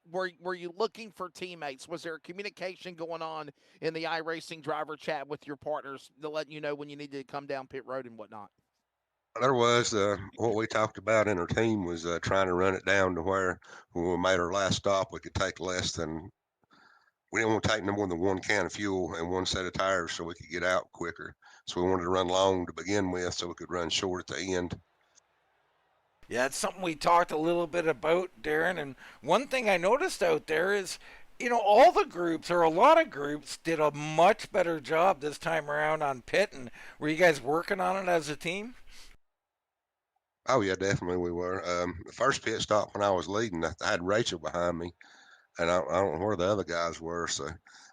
were you looking for teammates? Was there a communication going on in the iRacing driver chat with your partners to let you know when you needed to come down pit road and whatnot? There was what we talked about in our team was trying to run it down to where when we made our last stop, we could take less than we didn't want to take no more than one can of fuel and one set of tires so we could get out quicker. So we wanted to run long to begin with so we could run short at the end. Yeah, it's something we talked a little bit about, Darren. And one thing I noticed out there is, all the groups or a lot of groups did a much better job this time around on pitting. Were you guys working on it as a team? Oh yeah, definitely we were. The first pit stop when I was leading, I had Rachel behind me, and I don't know where the other guys were, so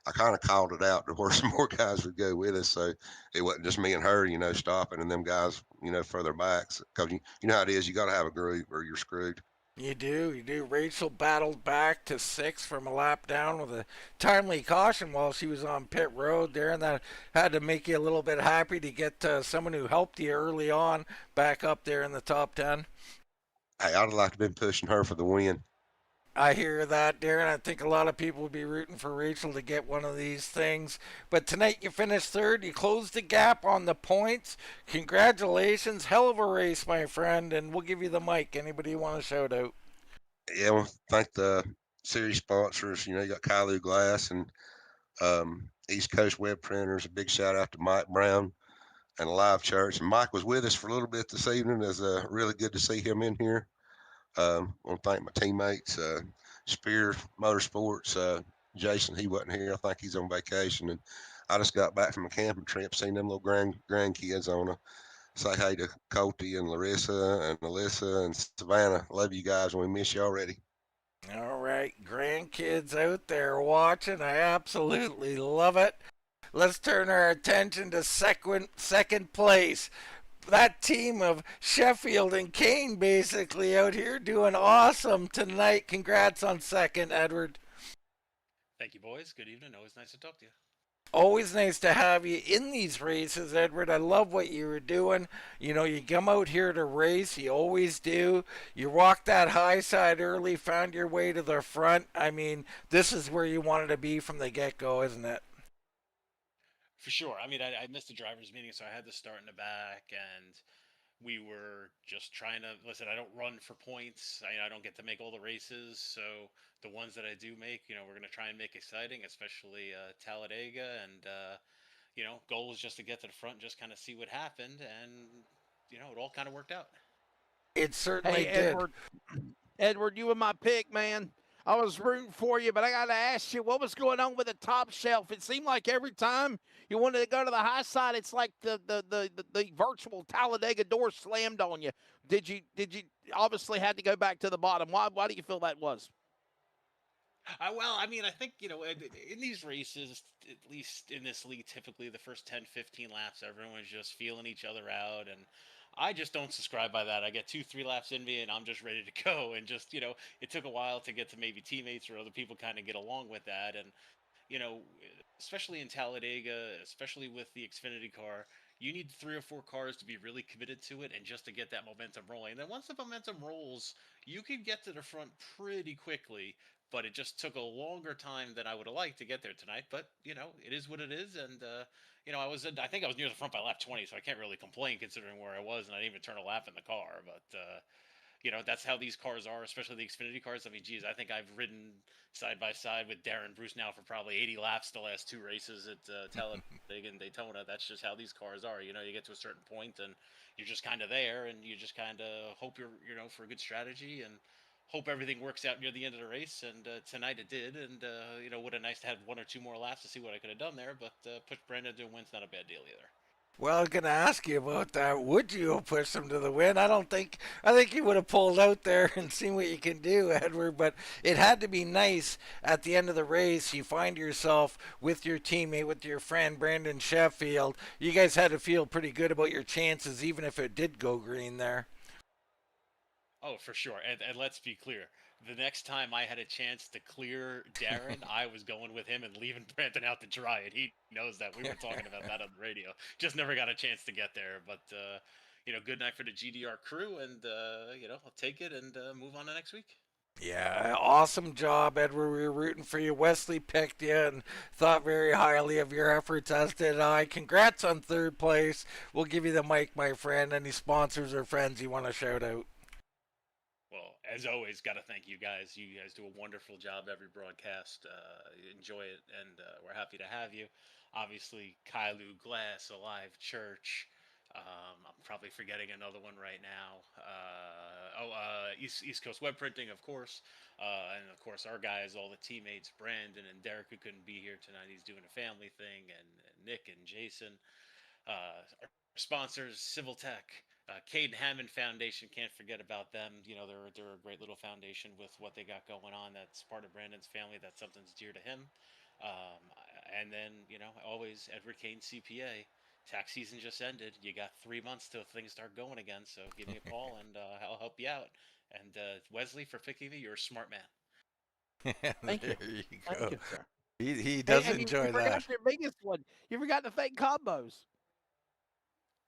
I kind of called it out to where some more guys would go with us, so it wasn't just me and her, stopping, and them guys, further back. Because you know how it is, you got to have a group or you're screwed. You do. Rachel battled back to sixth from a lap down with a timely caution while she was on pit road there, and that had to make you a little bit happy to get someone who helped you early on back up there in the top 10. Hey, I'd have liked to have been pushing her for the win. I hear that, Darren. I think a lot of people would be rooting for Rachel to get one of these things. But tonight you finished third. You closed the gap on the points. Congratulations. Hell of a race, my friend. And we'll give you the mic. Anybody you want to shout out? Yeah, well, thank the series sponsors. You got Kylu Glass and East Coast Web Printers. A big shout out to Mike Brown and Alive Church. And Mike was with us for a little bit this evening. It's really good to see him in here. I want to thank my teammates, Spear Motorsports. Jason, he wasn't here. I think he's on vacation. And I just got back from a camping trip, seen them little grandkids on a say hey to Colty and Larissa and Alyssa and Savannah. Love you guys, and we miss you already. All right, grandkids out there watching. I absolutely love it. Let's turn our attention to second place. That team of Sheffield and Kane basically out here doing awesome tonight. Congrats on second, Edward. Thank you, boys. Good evening. Always nice to talk to you. Always nice to have you in these races, Edward. I love what you were doing. You come out here to race. You always do. You walked that high side early, found your way to the front. This is where you wanted to be from the get go, isn't it? For sure. I missed the drivers' meeting, so I had to start in the back, and we were just trying to listen. I don't run for points. I don't get to make all the races, so the ones that I do make, we're going to try and make exciting, especially Talladega. And goal was just to get to the front, just kind of see what happened, and it all kind of worked out. It certainly Hey, did. Edward, you were my pick, man. I was rooting for you, but I got to ask you, what was going on with the top shelf? It seemed like every time you wanted to go to the high side, it's like the virtual Talladega door slammed on you. Did you obviously had to go back to the bottom? Why do you feel that was? I think, in these races, at least in this league, typically the first 10, 15 laps, everyone's just feeling each other out. And I just don't subscribe by that. I get 2, 3 laps in me and I'm just ready to go. And just, it took a while to get to maybe teammates or other people kind of get along with that. And you know, especially in Talladega, especially with the Xfinity car, you need 3 or 4 cars to be really committed to it and just to get that momentum rolling. And then once the momentum rolls, you can get to the front pretty quickly. But it just took a longer time than I would have liked to get there tonight. But it is what it is. And I think I was near the front by lap 20, so I can't really complain considering where I was, and I didn't even turn a lap in the car. But that's how these cars are, especially the Xfinity cars. I mean, geez, I think I've ridden side by side with Darren Bruce now for probably 80 laps the last two races at Talladega and Daytona. That's just how these cars are. You get to a certain point and you're just kind of there, and you just kind of hope for a good strategy and hope everything works out near the end of the race. And tonight it did. And would have nice to have one or two more laps to see what I could have done there. But push Brandon to a win's not a bad deal either. Well, I was going to ask you about that. Would you have pushed him to the win? I think you would have pulled out there and seen what you can do, Edward. But it had to be nice at the end of the race. You find yourself with your teammate, with your friend Brandon Sheffield. You guys had to feel pretty good about your chances, even if it did go green there. Oh, for sure. And let's be clear. The next time I had a chance to clear Darren, I was going with him and leaving Brandon out to dry. And he knows that. We were talking about that on the radio. Just never got a chance to get there. But, good night for the GDR crew. And, I'll take it and move on to next week. Yeah, awesome job, Edward. We were rooting for you. Wesley picked you and thought very highly of your efforts, as did I. Congrats on third place. We'll give you the mic, my friend. Any sponsors or friends you want to shout out? Well, as always, got to thank you guys. You guys do a wonderful job every broadcast. Enjoy it, and we're happy to have you. Obviously, Kailu Glass, Alive Church. I'm probably forgetting another one right now. East Coast Web Printing, of course. And, of course, our guys, all the teammates, Brandon and Derek, who couldn't be here tonight. He's doing a family thing, and Nick and Jason. Our sponsors, Civil Tech. Caden Hammond Foundation, can't forget about them. They're a great little foundation with what they got going on. That's part of Brandon's family. That's something's dear to him. And then, always Edward Kane CPA. Tax season just ended. You got 3 months till things start going again. So give me a call and I'll help you out. And Wesley, for picking me, you're a smart man. Thank you. There you go. Thank you, sir. He does enjoy you that. forgot your biggest one. You forgot to thank combos.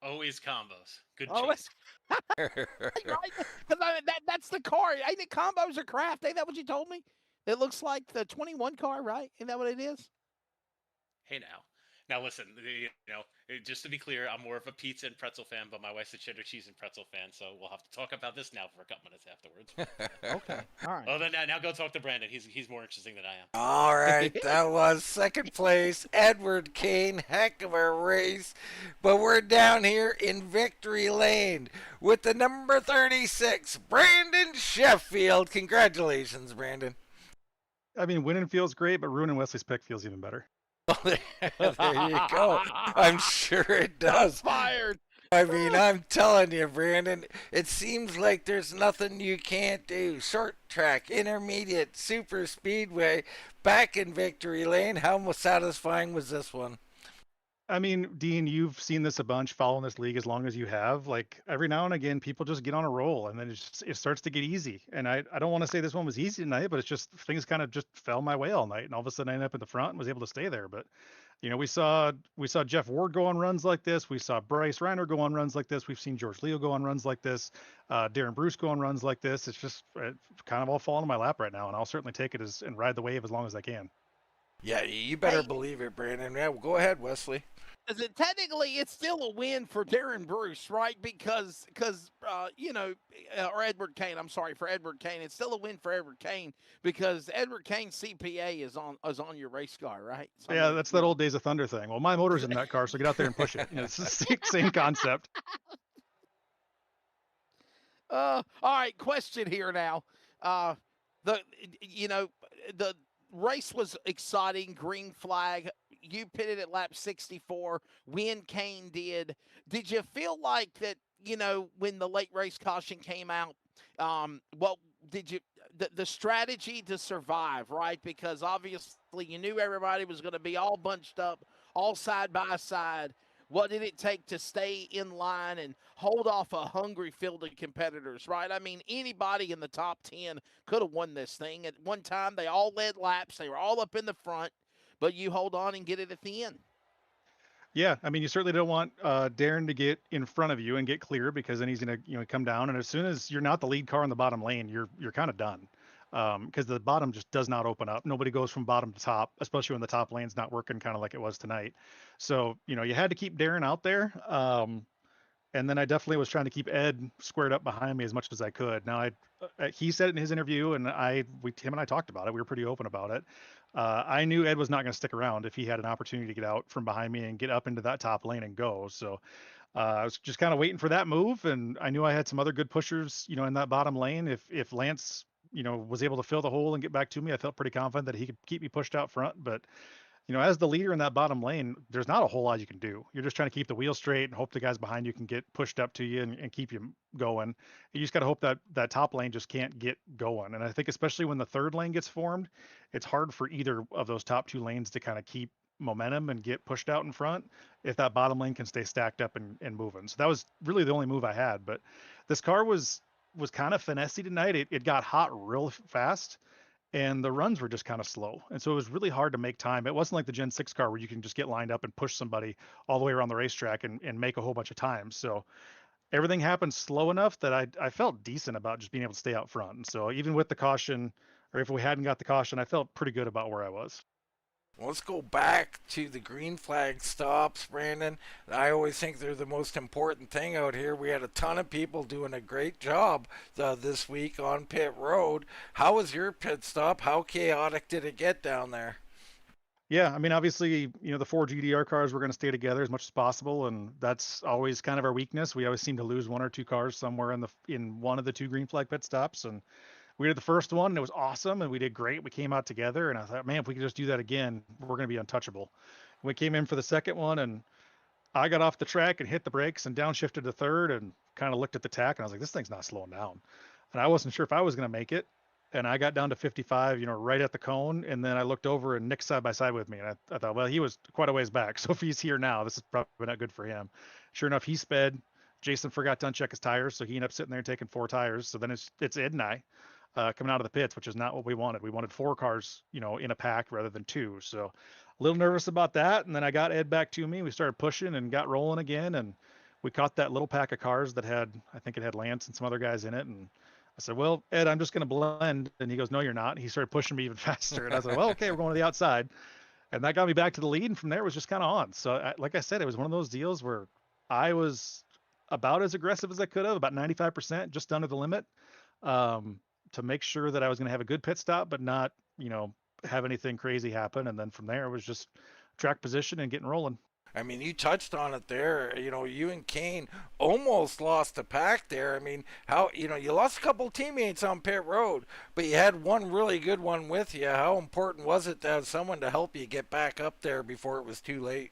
Always combos. Good Oh, choice. right? Because that's the car. Ain't it combos or craft? Ain't that what you told me? It looks like the 21 car, right? Ain't that what it is? Hey, now listen, just to be clear, I'm more of a pizza and pretzel fan, but my wife's a cheddar cheese and pretzel fan, so we'll have to talk about this now for a couple minutes afterwards. Okay, all right. Well, then now go talk to Brandon. He's more interesting than I am. All right, that was second place, Edward Kane. Heck of a race. But we're down here in Victory Lane with the number 36, Brandon Sheffield. Congratulations, Brandon. I mean, winning feels great, but ruining Wesley's pick feels even better. There you go. I'm sure it does. Fired. I mean, I'm telling you, Brandon, it seems like there's nothing you can't do. Short track, intermediate, super speedway, back in Victory Lane. How satisfying was this one? I mean, Dean, you've seen this a bunch, following this league as long as you have. Like, every now and again, people just get on a roll, and then it starts to get easy. And I don't want to say this one was easy tonight, but it's just things kind of just fell my way all night, and all of a sudden I ended up in the front and was able to stay there. But we saw Jeff Ward go on runs like this. We saw Bryce Reiner go on runs like this. We've seen George Leo go on runs like this. Darren Bruce go on runs like this. It's just kind of all falling in my lap right now, and I'll certainly take it and ride the wave as long as I can. Yeah, you better believe it, Brandon. Yeah, well, go ahead, Wesley. Technically, it's still a win for Darren Bruce, right? Because or Edward Kane. I'm sorry, for Edward Kane. It's still a win for Edward Kane because Edward Kane's CPA is on your race car, right? So, yeah, that's that old Days of Thunder thing. Well, my motor's in that car, so get out there and push it. It's the same concept. All right, question here now. The race was exciting. Green flag. You pitted at lap 64. When Kane did. Did you feel like that? When the late race caution came out, what did you? The strategy to survive, right? Because obviously you knew everybody was going to be all bunched up, all side by side. What did it take to stay in line and hold off a hungry field of competitors, right? I mean, anybody in the top 10 could have won this thing. At one time, they all led laps. They were all up in the front, but you hold on and get it at the end. Yeah, I mean, you certainly don't want Darren to get in front of you and get clear, because then he's going to come down. And as soon as you're not the lead car in the bottom lane, you're kind of done. Because the bottom just does not open up. Nobody goes from bottom to top, especially when the top lane's not working kind of like it was tonight. So, you had to keep Darren out there. And then I definitely was trying to keep Ed squared up behind me as much as I could. Now, he said it in his interview, and him and I talked about it. We were pretty open about it. I knew Ed was not going to stick around if he had an opportunity to get out from behind me and get up into that top lane and go. So I was just kind of waiting for that move, and I knew I had some other good pushers, in that bottom lane. If Lance, was able to fill the hole and get back to me, I felt pretty confident that he could keep me pushed out front. But as the leader in that bottom lane, there's not a whole lot you can do. You're just trying to keep the wheel straight and hope the guys behind you can get pushed up to you and keep you going. You just got to hope that top lane just can't get going. And I think especially when the third lane gets formed, it's hard for either of those top two lanes to kind of keep momentum and get pushed out in front if that bottom lane can stay stacked up and moving. So that was really the only move I had. But this car was kind of finessey tonight. It got hot real fast, and the runs were just kind of slow. And so it was really hard to make time. It wasn't like the Gen 6 car where you can just get lined up and push somebody all the way around the racetrack and make a whole bunch of time. So everything happened slow enough that I felt decent about just being able to stay out front. And so even with the caution, or if we hadn't got the caution, I felt pretty good about where I was. Let's go back to the green flag stops, Brandon. I always think they're the most important thing out here. We had a ton of people doing a great job this week on pit road. How was your pit stop? How chaotic did it get down there? Yeah, I mean, obviously, the 4 GDR cars were going to stay together as much as possible, and that's always kind of our weakness. We always seem to lose 1 or 2 cars somewhere in one of the 2 green flag pit stops, and we did the first one, and it was awesome, and we did great. We came out together, and I thought, man, if we could just do that again, we're going to be untouchable. We came in for the second one, and I got off the track and hit the brakes and downshifted to third and kind of looked at the tack, and I was like, this thing's not slowing down. And I wasn't sure if I was going to make it, and I got down to 55, right at the cone, and then I looked over, and Nick's side by side with me, and I thought, well, he was quite a ways back, so if he's here now, this is probably not good for him. Sure enough, he sped. Jason forgot to uncheck his tires, so he ended up sitting there taking 4 tires. So then it's Ed and I. Coming out of the pits, which is not what we wanted. We wanted 4 cars, in a pack rather than 2. So a little nervous about that. And then I got Ed back to me. We started pushing and got rolling again. And we caught that little pack of cars that I think it had Lance and some other guys in it. And I said, well, Ed, I'm just going to blend. And he goes, no, you're not. And he started pushing me even faster. And I was like, well, okay, we're going to the outside. And that got me back to the lead. And from there, it was just kind of on. So like I said, it was one of those deals where I was about as aggressive as I could have, about 95%, just under the limit. To make sure that I was going to have a good pit stop, but not, have anything crazy happen. And then from there, it was just track position and getting rolling. I mean, you touched on it there. You and Kane almost lost a pack there. I mean, you lost a couple teammates on pit road, but you had one really good one with you. How important was it to have someone to help you get back up there before it was too late?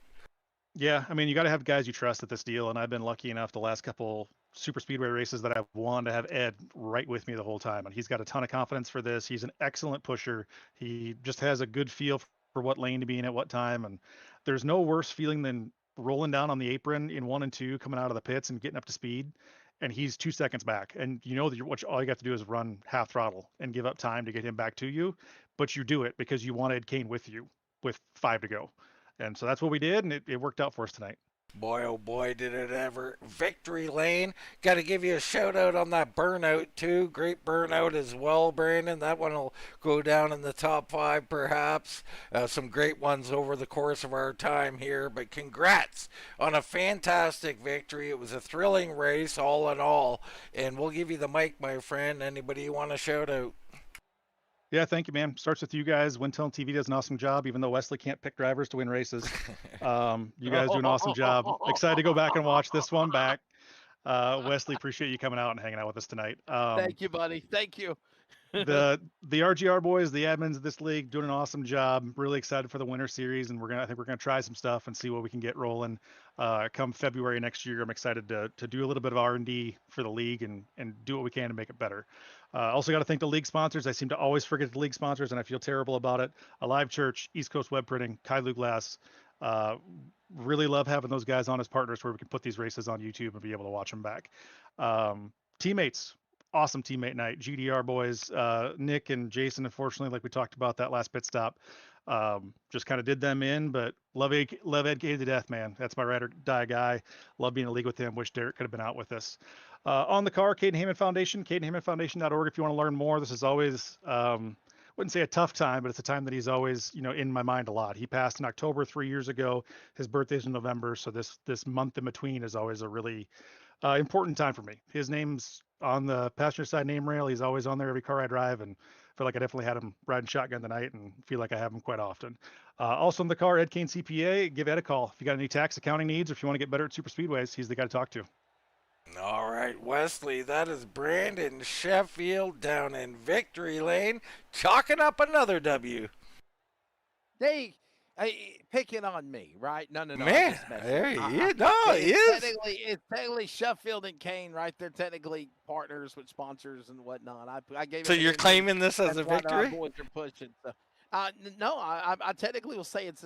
Yeah, I mean, you got to have guys you trust at this deal, and I've been lucky enough the last couple super speedway races that I've won to have Ed right with me the whole time, and he's got a ton of confidence for this. He's an excellent pusher. He just has a good feel for what lane to be in at what time, and there's no worse feeling than rolling down on the apron in 1 and 2, coming out of the pits and getting up to speed, and he's 2 seconds back, and that all you got to do is run half throttle and give up time to get him back to you, but you do it because you wanted Kane with you with 5 to go. And so that's what we did, and it worked out for us tonight. Boy, oh boy, did it ever. Victory lane. Got to give you a shout out on that burnout, too. Great burnout as well, Brandon. That one will go down in the top 5, perhaps. Some great ones over the course of our time here. But congrats on a fantastic victory. It was a thrilling race, all in all. And we'll give you the mic, my friend. Anybody you want to shout out? Yeah, thank you, man. Starts with you guys. Windtail TV does an awesome job, even though Wesley can't pick drivers to win races. You guys do an awesome job. Excited to go back and watch this one back. Wesley, appreciate you coming out and hanging out with us tonight. Thank you, buddy. Thank you. the RGR boys, the admins of this league, doing an awesome job. Really excited for the winter series, and I think we're gonna try some stuff and see what we can get rolling. Come February next year, I'm excited to do a little bit of R&D for the league and do what we can to make it better. Also got to thank the league sponsors. I seem to always forget the league sponsors, and I feel terrible about it. Alive Church, East Coast Web Printing, Kailu Glass. Really love having those guys on as partners where we can put these races on YouTube and be able to watch them back. Teammates, awesome teammate night. GDR boys, Nick and Jason, unfortunately, like we talked about that last pit stop, just kind of did them in, but love Ed K to death, man. That's my ride or die guy. Love being in a league with him. Wish Derek could have been out with us. On the car, Caden Heyman Foundation, CadenHeymanFoundation.org if you want to learn more. This is always, wouldn't say a tough time, but it's a time that he's always, in my mind a lot. He passed in October 3 years ago. His birthday's in November, so this month in between is always a really Important time for me. His name's on the passenger side name rail. He's always on there every car I drive, and I feel like I definitely had him riding shotgun tonight, and feel like I have him quite often. Also in the car, Ed Kane CPA. Give Ed a call if you got any tax accounting needs, or if you want to get better at super speedways. He's the guy to talk to. All right, Wesley, that is Brandon Sheffield down in Victory Lane, chalking up another W. Hey, picking on me, right? No. I'm Man, just messing. there he is. No, he is. It's technically Sheffield and Kane, right? They're technically partners with sponsors and whatnot. I gave. So it to you're them. claiming this as That's a why our victory? boys are pushing. So, no, I technically will say it's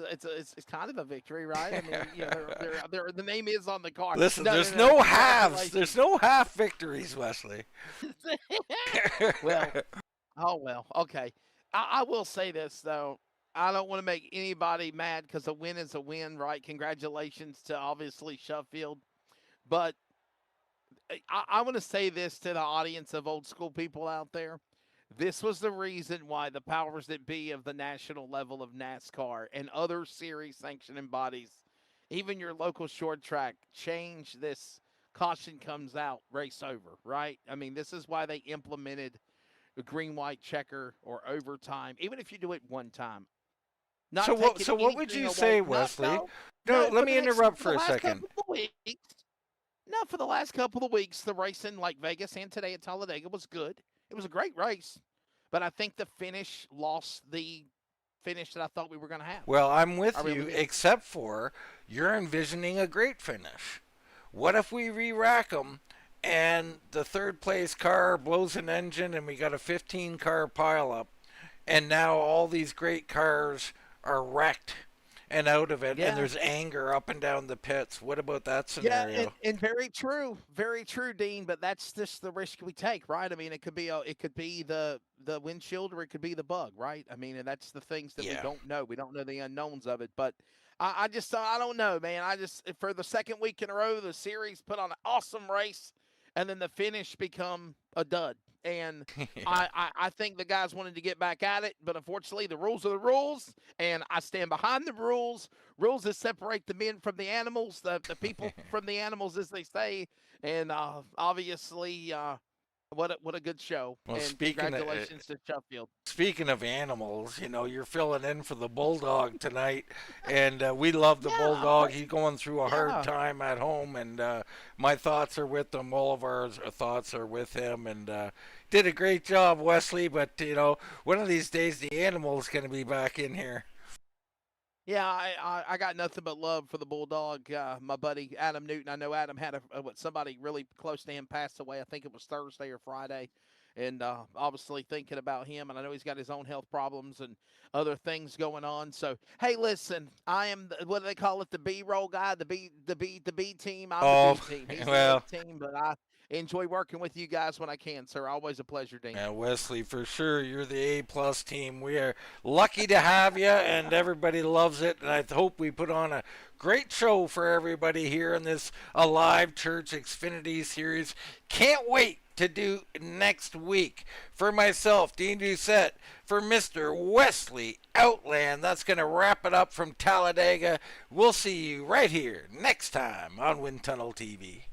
kind of a victory, right? I mean, you know, the name is on the car. Listen, No, there's no halves. congratulations. There's no half victories, Wesley. Well, oh well, okay. I will say this though. I don't want to make anybody mad because a win is a win, right? Congratulations to obviously Sheffield, but I want to say this to the audience of old school people out there. This was the reason why the powers that be of the national level of NASCAR and other series sanctioning bodies, even your local short track, change this caution comes out, race over, right? I mean, this is why they implemented the green white checker or overtime, even if you do it one time. Not So what? taking So what would anything you away. say, No, Wesley? no, No, no. let me interrupt for a last second. couple of weeks, no, for the last couple of weeks, the racing like Vegas and today at Talladega was good. It was a great race, but I think the finish lost the finish that I thought we were going to have. Well, I'm with I really you, did. except for you're envisioning a great finish. What if we re-rack them and the third place car blows an engine and we got a 15 car pileup, and now all these great cars are wrecked and out of it, Yeah. and there's anger up and down the pits? What about that Yeah, scenario? and very true, Dean. But that's just the risk we take, right? I mean, it could be the windshield, or it could be the bug, right? I mean, and that's the things that we Yeah. don't know. We don't know the unknowns of it. But I just I don't know, man. I just for the second week in a row, the series put on an awesome race, and then the finish become a dud. And I think the guys wanted to get back at it, but unfortunately, the rules are the rules, and I stand behind the rules. Rules that separate the men from the animals, the people from the animals, as they say. And obviously, what a good show. Well, and congratulations to Sheffield. Speaking of animals, you're filling in for the Bulldog tonight, and we love the Bulldog. He's going through a hard time at home, and my thoughts are with him. All of our thoughts are with him, and did a great job, Wesley. But, one of these days the animal's going to be back in here. Yeah, I got nothing but love for the Bulldog. My buddy Adam Newton. I know Adam had somebody really close to him passed away. I think it was Thursday or Friday, and obviously thinking about him. And I know he's got his own health problems and other things going on. So hey, listen, I am what do they call it? The B-roll guy, the B team. I'm the B team. He's well. the A team, but I enjoy working with you guys when I can, sir. Always a pleasure, Dean. Yeah, Wesley, for sure, you're the A-plus team. We are lucky to have you, and everybody loves it. And I hope we put on a great show for everybody here in this Alive Church Xfinity Series. Can't wait to do next week. For myself, Dean Doucette, for Mr. Wesley Outland, that's going to wrap it up from Talladega. We'll see you right here next time on Wind Tunnel TV.